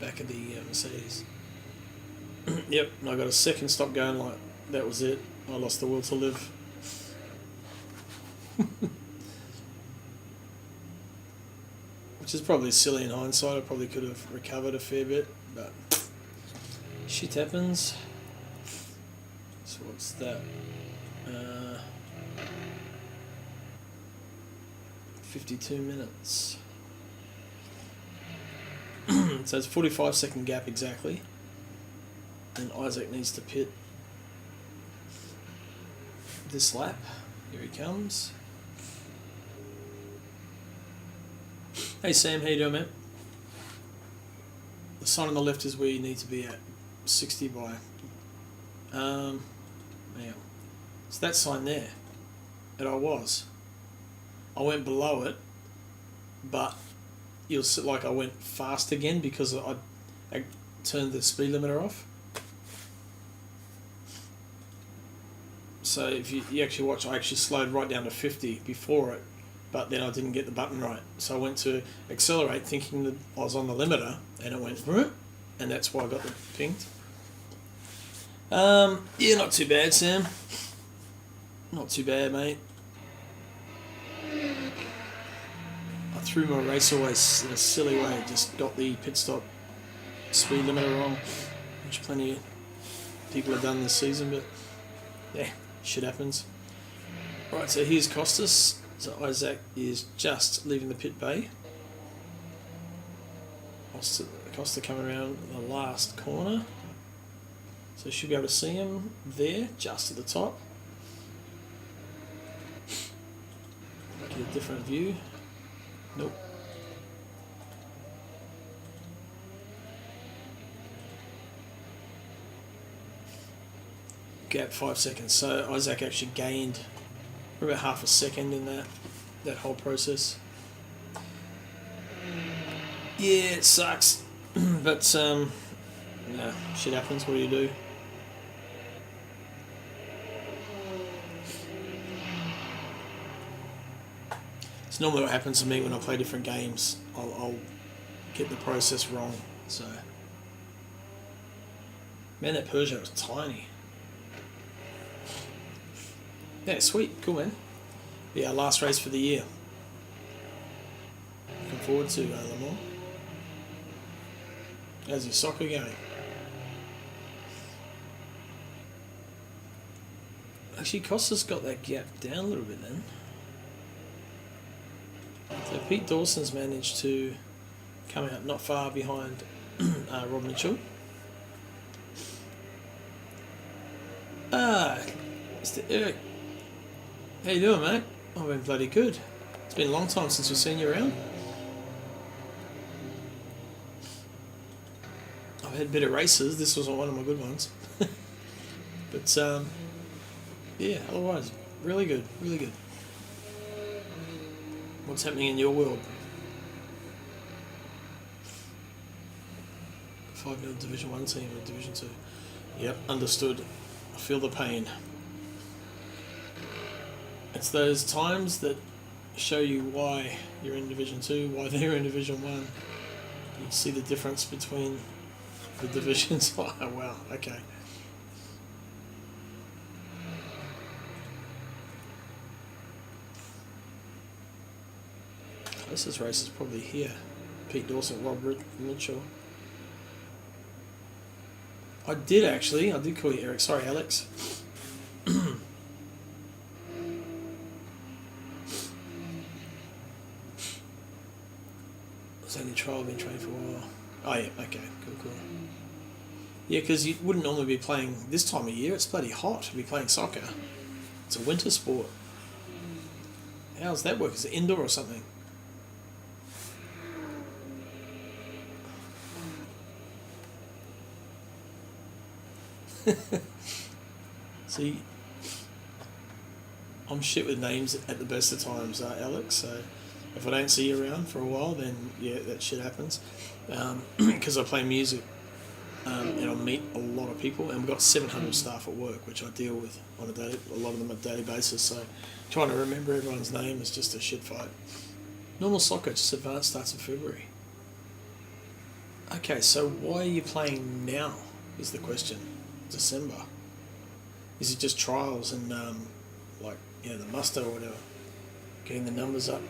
back of the Mercedes. Yep, and I got a second stop going like that was it. I lost the will to live. Which is probably silly in hindsight. I probably could have recovered a fair bit, but shit happens. So what's that? 52 minutes. So it's 45-second gap exactly. And Isaac needs to pit this lap. Here he comes. Hey Sam, how you doing, man? The sign on the left is where you need to be at. 60 by. Yeah. It's that sign there. And I went below it, but you'll see, like I went fast again because I turned the speed limiter off. So if you actually watch, I actually slowed right down to 50 before it, but then I didn't get the button right. So I went to accelerate thinking that I was on the limiter, and it went, and that's why I got the pinged. Yeah, not too bad, Sam. Not too bad, mate. I threw my race away in a silly way, just got the pit stop speed limiter wrong, which plenty of people have done this season, but yeah, shit happens. Right, so here's Costas. So Isaac is just leaving the pit bay. Costa coming around the last corner. So you should be able to see him there, just at the top. Get a different view. Nope. Gap 5 seconds. So Isaac actually gained about half a second in that whole process. Yeah, it sucks, but no, shit happens. What do you do? It's normally what happens to me when I play different games. I'll get the process wrong. So, man, that Peugeot was tiny. Yeah, sweet, cool, man. Yeah, last race for the year. Looking forward to Lamar. How's your soccer going? Actually, Costa's got that gap down a little bit then. So Pete Dawson's managed to come out not far behind Rob Mitchell. Mr. Eric. How you doing, mate? I've been bloody good. It's been a long time since we've seen you around. I've had a bit of races. This wasn't one of my good ones. But, yeah, otherwise, really good, really good. What's happening in your world? 5-0 Division 1 team or Division 2? Yep, understood. I feel the pain. It's those times that show you why you're in Division 2, why they're in Division 1. You see the difference between the divisions. Oh, wow, okay. Closest race is probably here. Pete Dawson, Rob Mitchell. I did call you Eric. Sorry, Alex. It's only trial, I've been training for a while. Oh yeah, okay, cool. Yeah, because you wouldn't normally be playing this time of year. It's bloody hot to be playing soccer. It's a winter sport. How's that work? Is it indoor or something? See, I'm shit with names at the best of times, Alex, so if I don't see you around for a while, then yeah, that shit happens. Because I play music, and I meet a lot of people, and we've got 700 staff at work, which I deal with on a lot of them on a daily basis. So trying to remember everyone's name is just a shit fight. Normal soccer, just advanced, starts in February. Okay, so why are you playing now? Is the question. December. Is it just trials and the muster or whatever, getting the numbers up?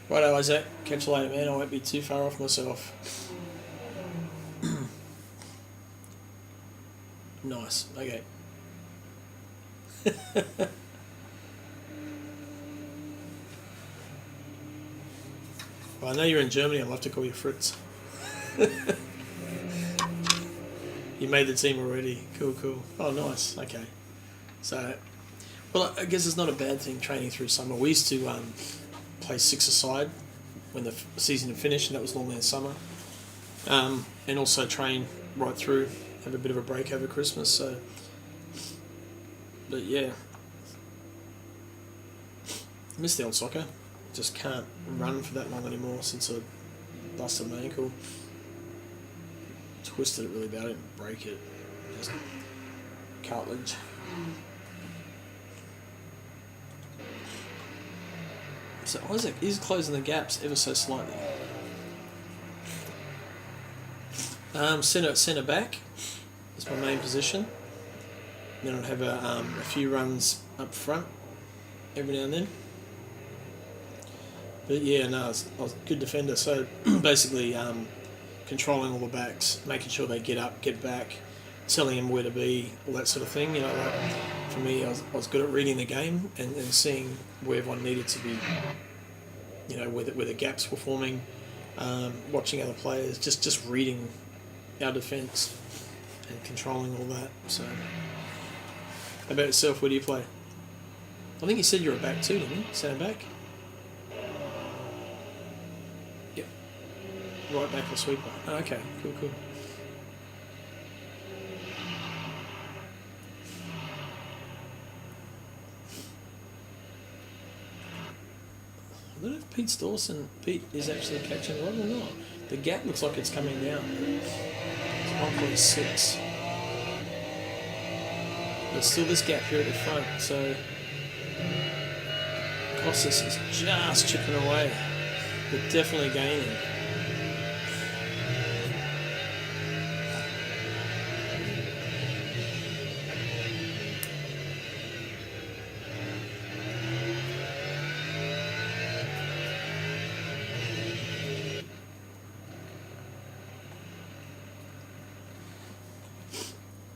Righto, Isaac. Catch you later, man. I won't be too far off myself. Nice. Okay. Well, I know you're in Germany. I'd love to call you Fritz. You made the team already. Cool. Oh, nice. Okay. So, well, I guess it's not a bad thing training through summer. We used to play six-a-side when the season had finished, and that was normally in summer. And also train right through, have a bit of a break over Christmas. So, but yeah, I miss the old soccer. Just can't run for that long anymore since I busted my ankle. Twisted it really bad. I didn't break it. Just cartilage. So Isaac is closing the gaps ever so slightly. Centre back is my main position. Then I'd have a few runs up front every now and then. But yeah, no, I was a good defender. So basically, controlling all the backs, making sure they get up, get back, telling them where to be, all that sort of thing. You know, like for me, I was good at reading the game and seeing where everyone needed to be. You know, where the gaps were forming, watching other players, just reading our defence and controlling all that. So, how about yourself? Where do you play? I think you said you're a back too, didn't you? Centre back. Yep. Right back or sweeper. Oh, okay, cool. I don't know if Pete is actually catching the run or not. The gap looks like it's coming down. It's 1.6. But still this gap here at the front, so Costas is just chipping away, but definitely gaining.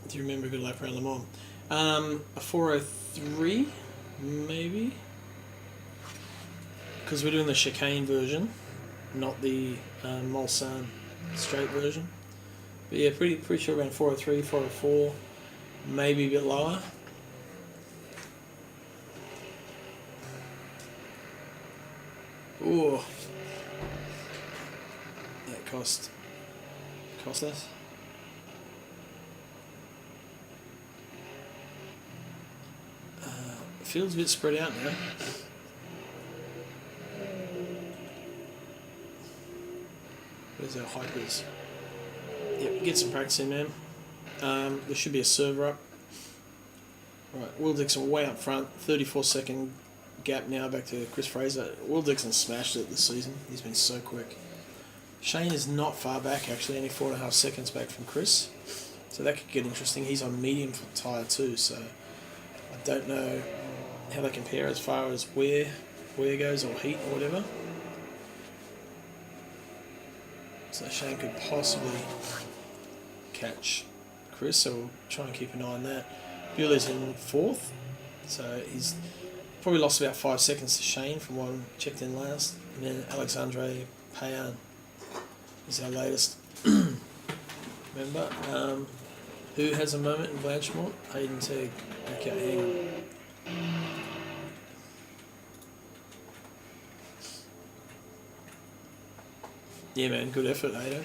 Do you remember a good lap around Le Mans? A 4:03, maybe? Because we're doing the chicane version, not the Mulsanne straight version. But yeah, pretty sure around 4:03, 4:04, maybe a bit lower. Ooh. That cost us. Field's a bit spread out now. Where's our hypers? Yep, get some practice in, man. There should be a server up. Right, Will Dixon way up front, 34-second gap now back to Chris Fraser. Will Dixon smashed it this season. He's been so quick. Shane is not far back, actually, only 4.5 seconds back from Chris. So that could get interesting. He's on medium tyre too, so I don't know how they compare as far as wear goes or heat or whatever. So Shane could possibly catch Chris, so we'll try and keep an eye on that. Bueller's in 4th, so he's probably lost about 5 seconds to Shane from what I checked in last. And then Alexandre Payan is our latest member. Who has a moment in Blanchemont? Hayden Teague. Okay, hang on. Yeah, man, good effort, Hayden.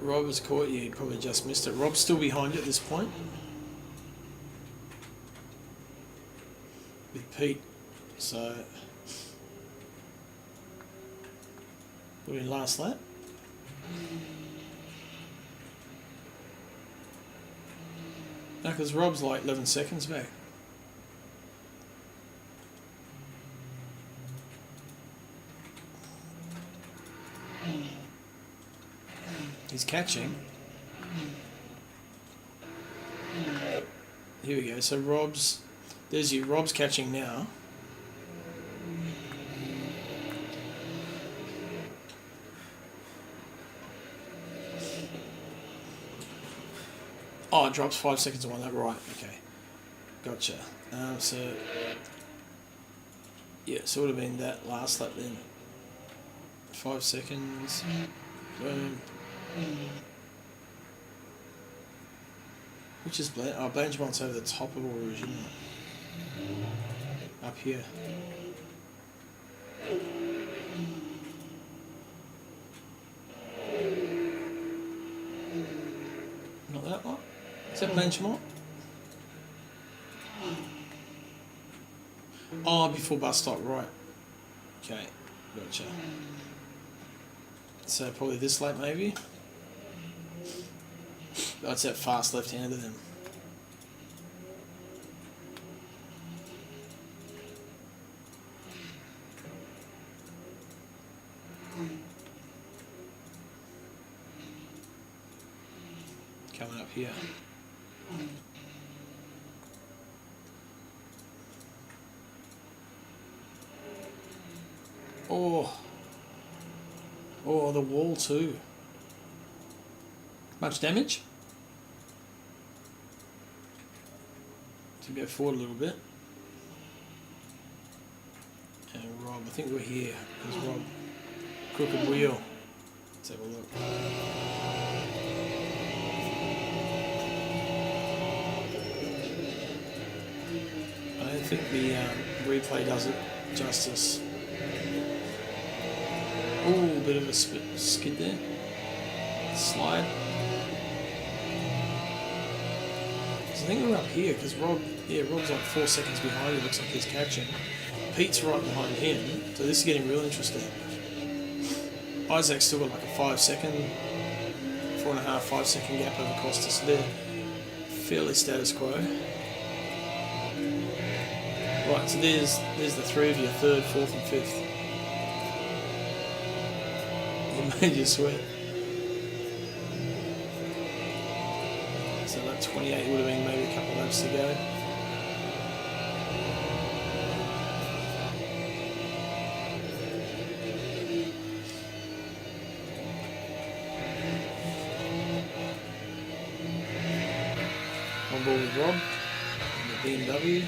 Rob has caught you. He probably just missed it. Rob's still behind you at this point. With Pete. So, we're in last lap. No, because Rob's like 11 seconds back. He's catching. Here we go. So Rob's, there's you. Rob's catching now. Oh, it drops 5 seconds on that. Right. Okay. Gotcha. So yeah, so it would have been that last lap then. 5 seconds. Boom. Which is Blanchemont's over the top of Eau Rouge, isn't it? Up here. Not that one? Is that Blanchemont? Oh, before bus stop, right. Okay, gotcha. So probably this lap maybe? Oh, it's that fast left-hander then. Coming up here. Oh, the wall too. Much damage? To go forward a little bit. And Rob, I think we're here. There's Rob. Crooked wheel. Let's have a look. I don't think the replay does it justice. Ooh, bit of a skid there. Slide. So I think we're up here because Rob's like 4 seconds behind. It looks like he's catching. Pete's right behind him, so this is getting real interesting. Isaac's still got like a 5 second, 4.5, 5 second gap over Costas there. Fairly status quo. Right, so there's the three of you, third, fourth, and fifth. You made your sweat. So that 28 would have been maybe a couple of laps to go. On board with Rob in the BMW.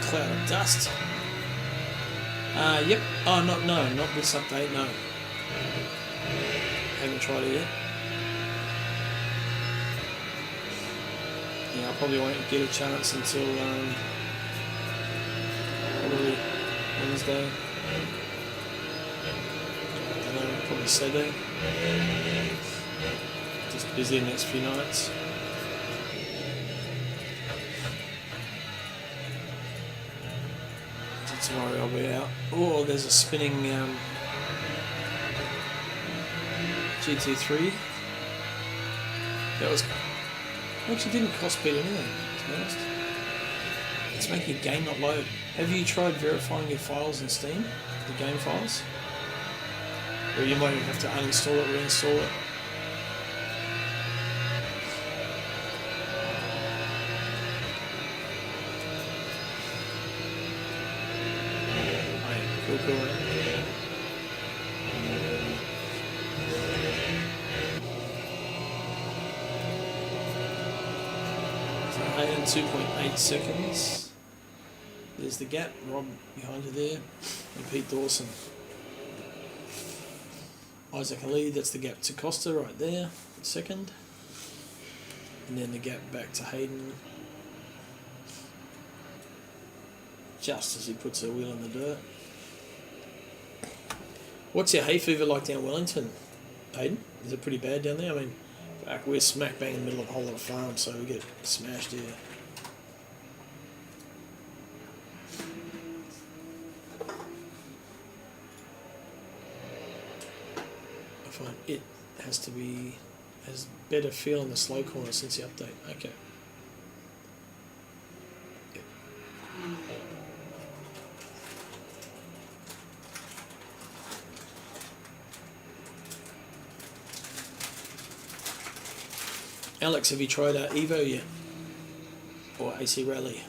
Cloud of dust. Yep. Oh, not this update. No, haven't tried it yet. Yeah, I probably won't get a chance until probably Wednesday. I don't know, probably Saturday. Just busy the next few nights. So tomorrow I'll be out. Oh, there's a spinning GT3. That was actually didn't cost Pete anything, to be honest. It's making your game not load. Have you tried verifying your files in Steam? The game files? Or you might even have to uninstall it, reinstall it. Cool. So 2.8 seconds. There's the gap. Rob behind you there. And Pete Dawson. Isaac Ali, that's the gap to Costa right there. Second. And then the gap back to Hayden. Just as he puts a wheel in the dirt. What's your hay fever like down Wellington, Hayden? Is it pretty bad down there? I mean, we're smack bang in the middle of a whole lot of farms, so we get smashed here. I find it has better feel in the slow corner since the update. Okay. Yep. Alex, have you tried Evo yet? Or AC Rally?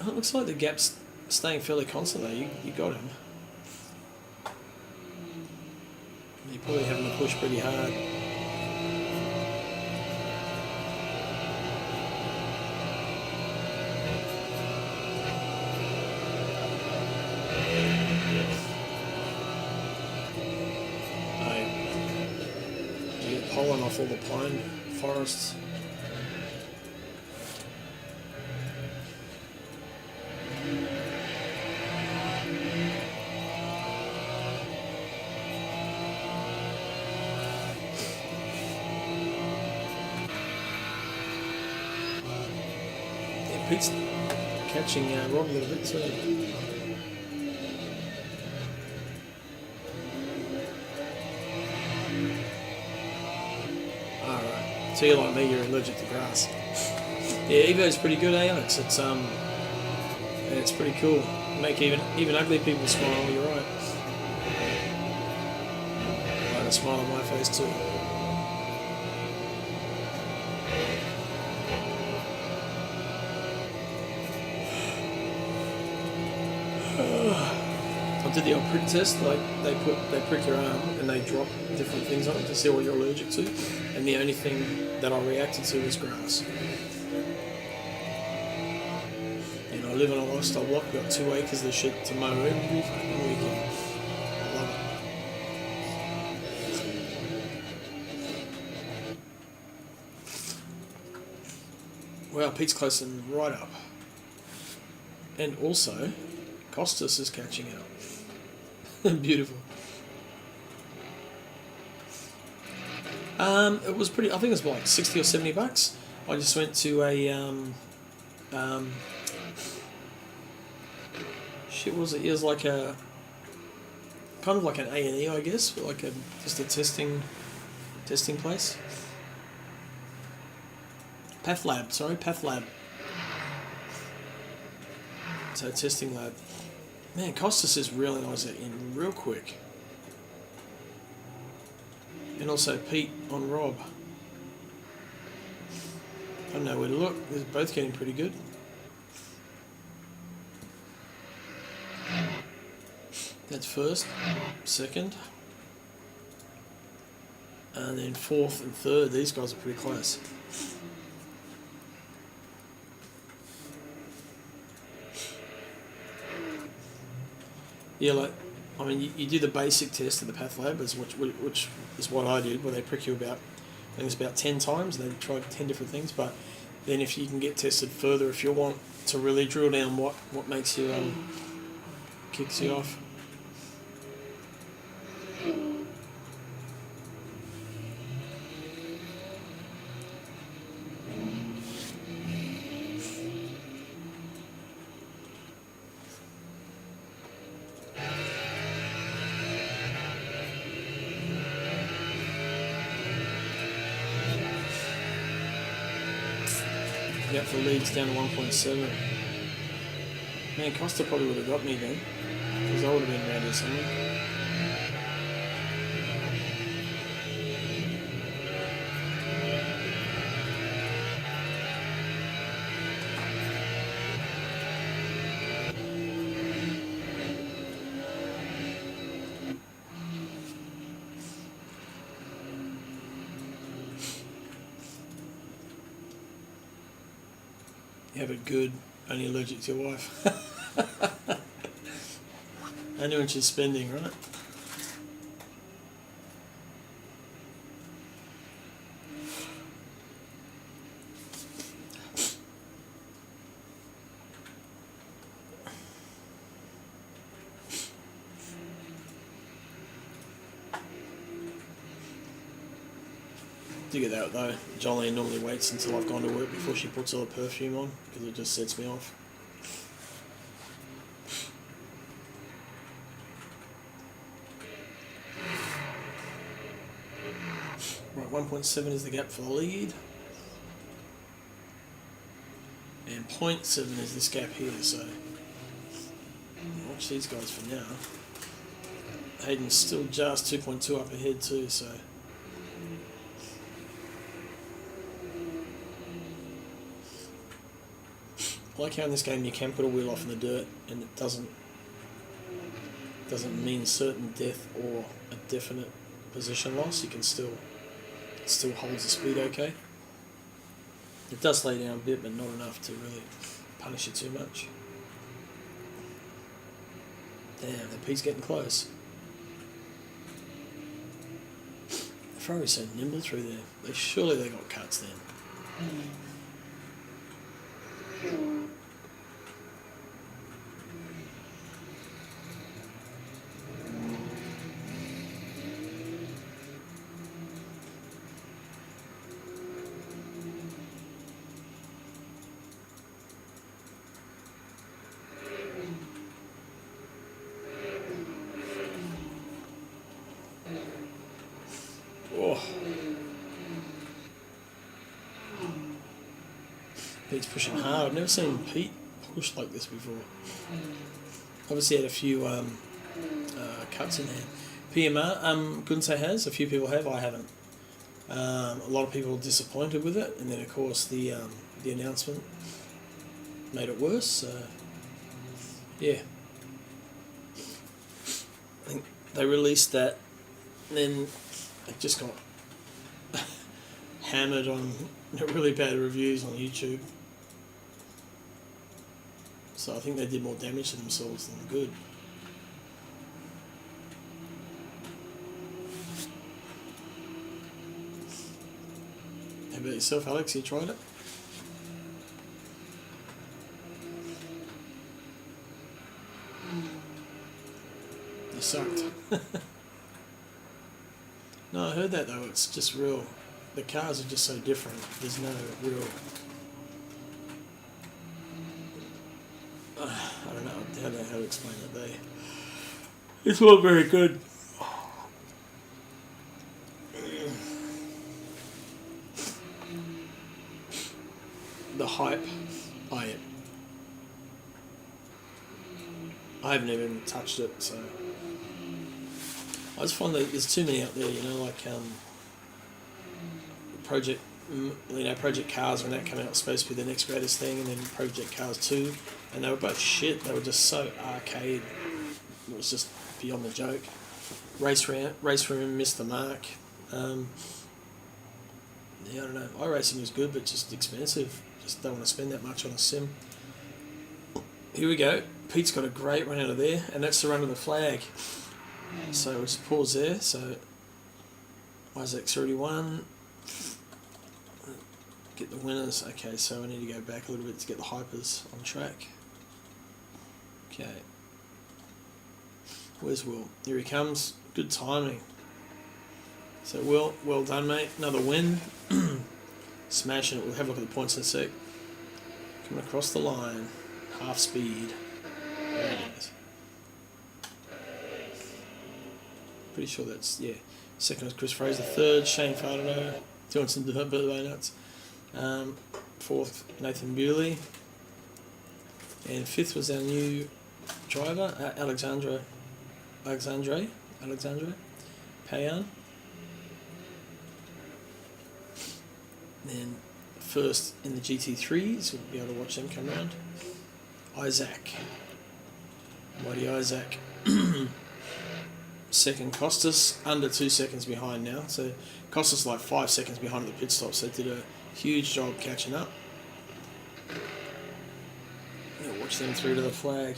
Oh, it looks like the gap's staying fairly constant though. You got him. You're probably having to push pretty hard. You get pollen off all the pine forests. Pete's catching Rob a little bit too. Alright. So you're like me, you're allergic to grass. Yeah, Evo's pretty good, eh, Alex? It's pretty cool. Make even ugly people smile, you're right. I had a smile on my face too. I did the old prick test. Like they prick your arm and they drop different things on it to see what you're allergic to. And the only thing that I reacted to was grass. And I live on a lifestyle block. We've got 2 acres of shit to mow every fucking weekend. I love it. Wow, Pete's closing right up. And also, Costas is catching out. Beautiful. It was pretty. I think it was like $60 or $70. I just went to a shit. Was it? It was like a kind of like an A&E, I guess, like just a testing place. Path lab. So testing lab. Man, Costas is really nice in real quick. And also Pete on Rob. I don't know where to look. They're both getting pretty good. That's first, second. And then fourth and third. These guys are pretty close. Yeah, like, I mean, you do the basic test at the path lab, which is what I did, where they prick you about, I think it's about 10 times, and they tried 10 different things, but then if you can get tested further, if you want to really drill down what makes you, kicks you off. Yep, for leads down to 1.7. Man, Costa probably would have got me then, because I would have been around here somewhere. You have it good, only allergic to your wife. Only when she's spending, right? Dig it that though. Jolene normally waits until I've gone to work before she puts all the perfume on because it just sets me off. Right, 1.7 is the gap for the lead. And 0.7 is this gap here, so watch these guys for now. Hayden's still just 2.2 up ahead too, so I like how in this game you can put a wheel off in the dirt and it doesn't mean certain death or a definite position loss. You can still, it still holds the speed okay. It does slow down a bit, but not enough to really punish you too much. Damn, the P's getting close. Ferrari's so nimble through there. Surely they got cuts then. Oh. Pete's pushing hard. I've never seen Pete push like this before. Obviously had a few cuts in there. PMR, couldn't say has. A few people have. I haven't. A lot of people disappointed with it, and then of course the announcement made it worse. So yeah, I think they released that, and then it just got hammered on really bad reviews on YouTube. So I think they did more damage to themselves than good. How about yourself, Alex? You tried it? You sucked. No, I heard that though. It's just real. The cars are just so different. There's no real. I don't know how to explain it. It's not very good. The hype, I haven't even touched it, so I just find that there's too many out there. You know, like Project Cars, when that came out, was supposed to be the next greatest thing, and then Project Cars 2, and they were both shit. They were just so arcade. It was just beyond the joke. Race Room missed the mark. Yeah, I don't know. iRacing was good, but just expensive. Just don't want to spend that much on a sim. Here we go. Pete's got a great run out of there, and that's the run of the flag. So we'll just pause there. So Isaac's already won. Get the winners. Okay, so I need to go back a little bit to get the hypers on track. Okay. Where's Will? Here he comes. Good timing. So Will, well done, mate. Another win. Smashing it. We'll have a look at the points in a sec. Coming across the line. Half speed. There it is. Pretty sure that's, yeah. Second was Chris Fraser. Third, Shane Fardano. Doing some birthday nuts. Fourth, Nathan Bewley. And fifth was our new driver, Alexandre Payan. Then first in the GT3s, we'll be able to watch them come around. Isaac. Mighty Isaac. Second, Costas, under 2 seconds behind now. So Costas like 5 seconds behind at the pit stop, so did a huge job catching up. We'll watch them through to the flag.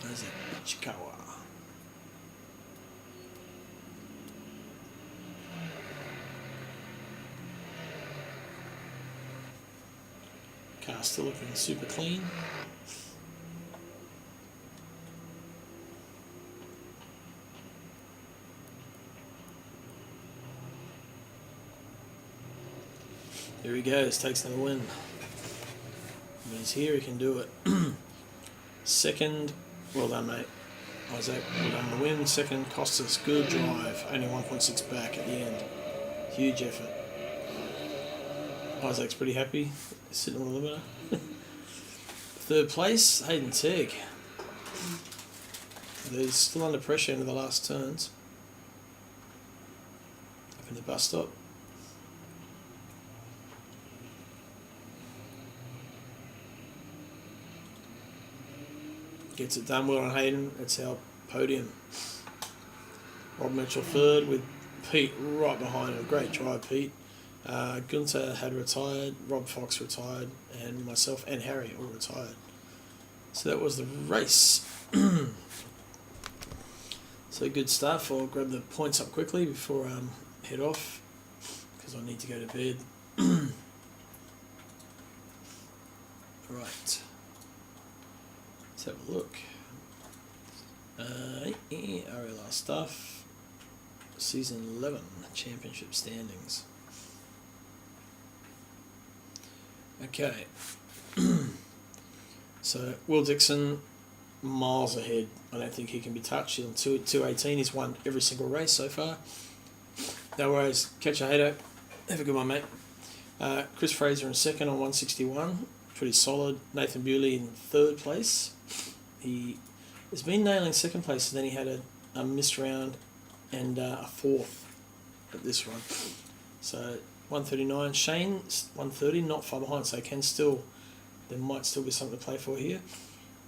There's it, Chikawa. Car still looking super clean. There he goes, takes another win. When he's here, he can do it. Second, well done, mate. Isaac, well done the win. Second, Costas, good drive. Only 1.6 back at the end. Huge effort. Isaac's pretty happy. Sitting on the limiter. Third place, Hayden Tegg. They're still under pressure into the last turns. Up in the bus stop. Gets it done well on Hayden. It's our podium. Rob Mitchell third with Pete right behind him. Great drive, Pete. Gunther had retired, Rob Fox retired, and myself and Harry all retired. So that was the race. So good stuff. I'll grab the points up quickly before I head off because I need to go to bed. Right. Let's have a look. RLR stuff. Season 11 championship standings. Okay. So Will Dixon miles ahead. I don't think he can be touched. He's on 218. He's won every single race so far. No worries. Catch you later. Have a good one, mate. Chris Fraser in second on 161. Pretty solid. Nathan Bewley in third place. He has been nailing second place, and then he had a missed round and a fourth at this run. So 139. Shane's 130, not far behind, so there might still be something to play for here.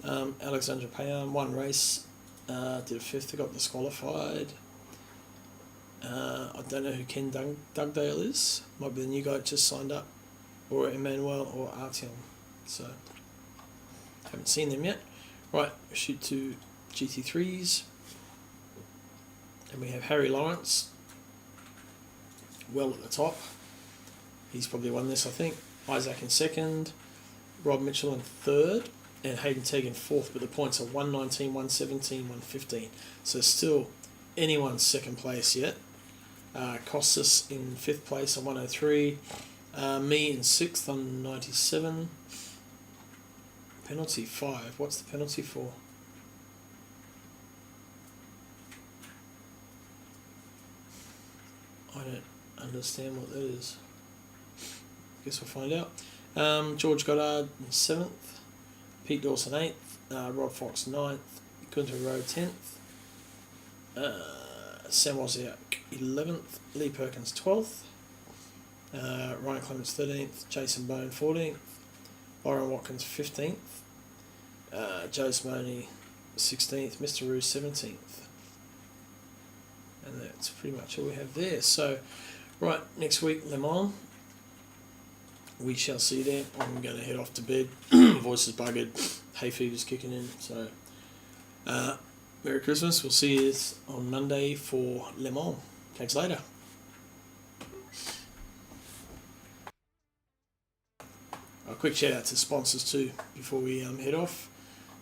Alexandra Payan, one race, did a fifth, got disqualified. I don't know who Ken Dugdale is. Might be the new guy that just signed up, or Emmanuel or Artyom. So haven't seen them yet. Right, shoot to GT3s. And we have Harry Lawrence, well at the top. He's probably won this, I think. Isaac in second, Rob Mitchell in third, and Hayden Tegg in fourth, but the points are 119, 117, 115. So still anyone's second place yet. Costas in fifth place on 103. Me in sixth on 97. Penalty 5. What's the penalty for? I don't understand what that is. Guess we'll find out. George Goddard in 7th. Pete Dawson 8th. Rob Fox 9th. Gunther Rowe 10th. Sam Wozniak 11th. Lee Perkins 12th. Ryan Clements 13th. Jason Bone 14th. Byron Watkins 15th. Joe Smoney 16th. Mr. Roo 17th. And that's pretty much all we have there. So, right, next week, Le Mans. We shall see you there. I'm going to head off to bed. Voice is buggered. Hay fever's kicking in. So, Merry Christmas. We'll see you on Monday for Le Mans. Catch you later. A quick shout out to sponsors too before we head off.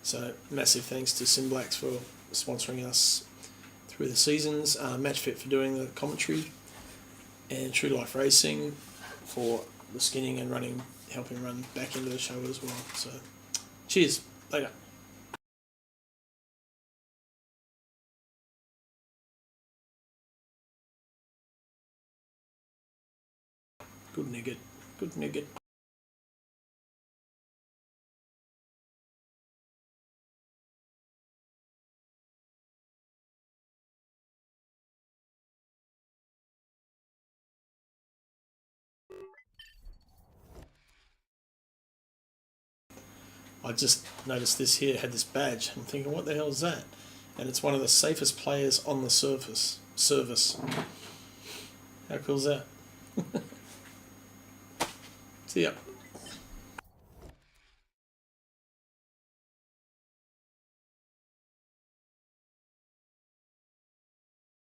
So, massive thanks to Simblacks for sponsoring us through the seasons. Matchfit for doing the commentary. And True Life Racing for the skinning and running, helping run back into the show as well. So, cheers. Later. Good nugget. Good nugget. I just noticed this here had this badge. I'm thinking, what the hell is that? And it's one of the safest players on the service. How cool is that? See ya.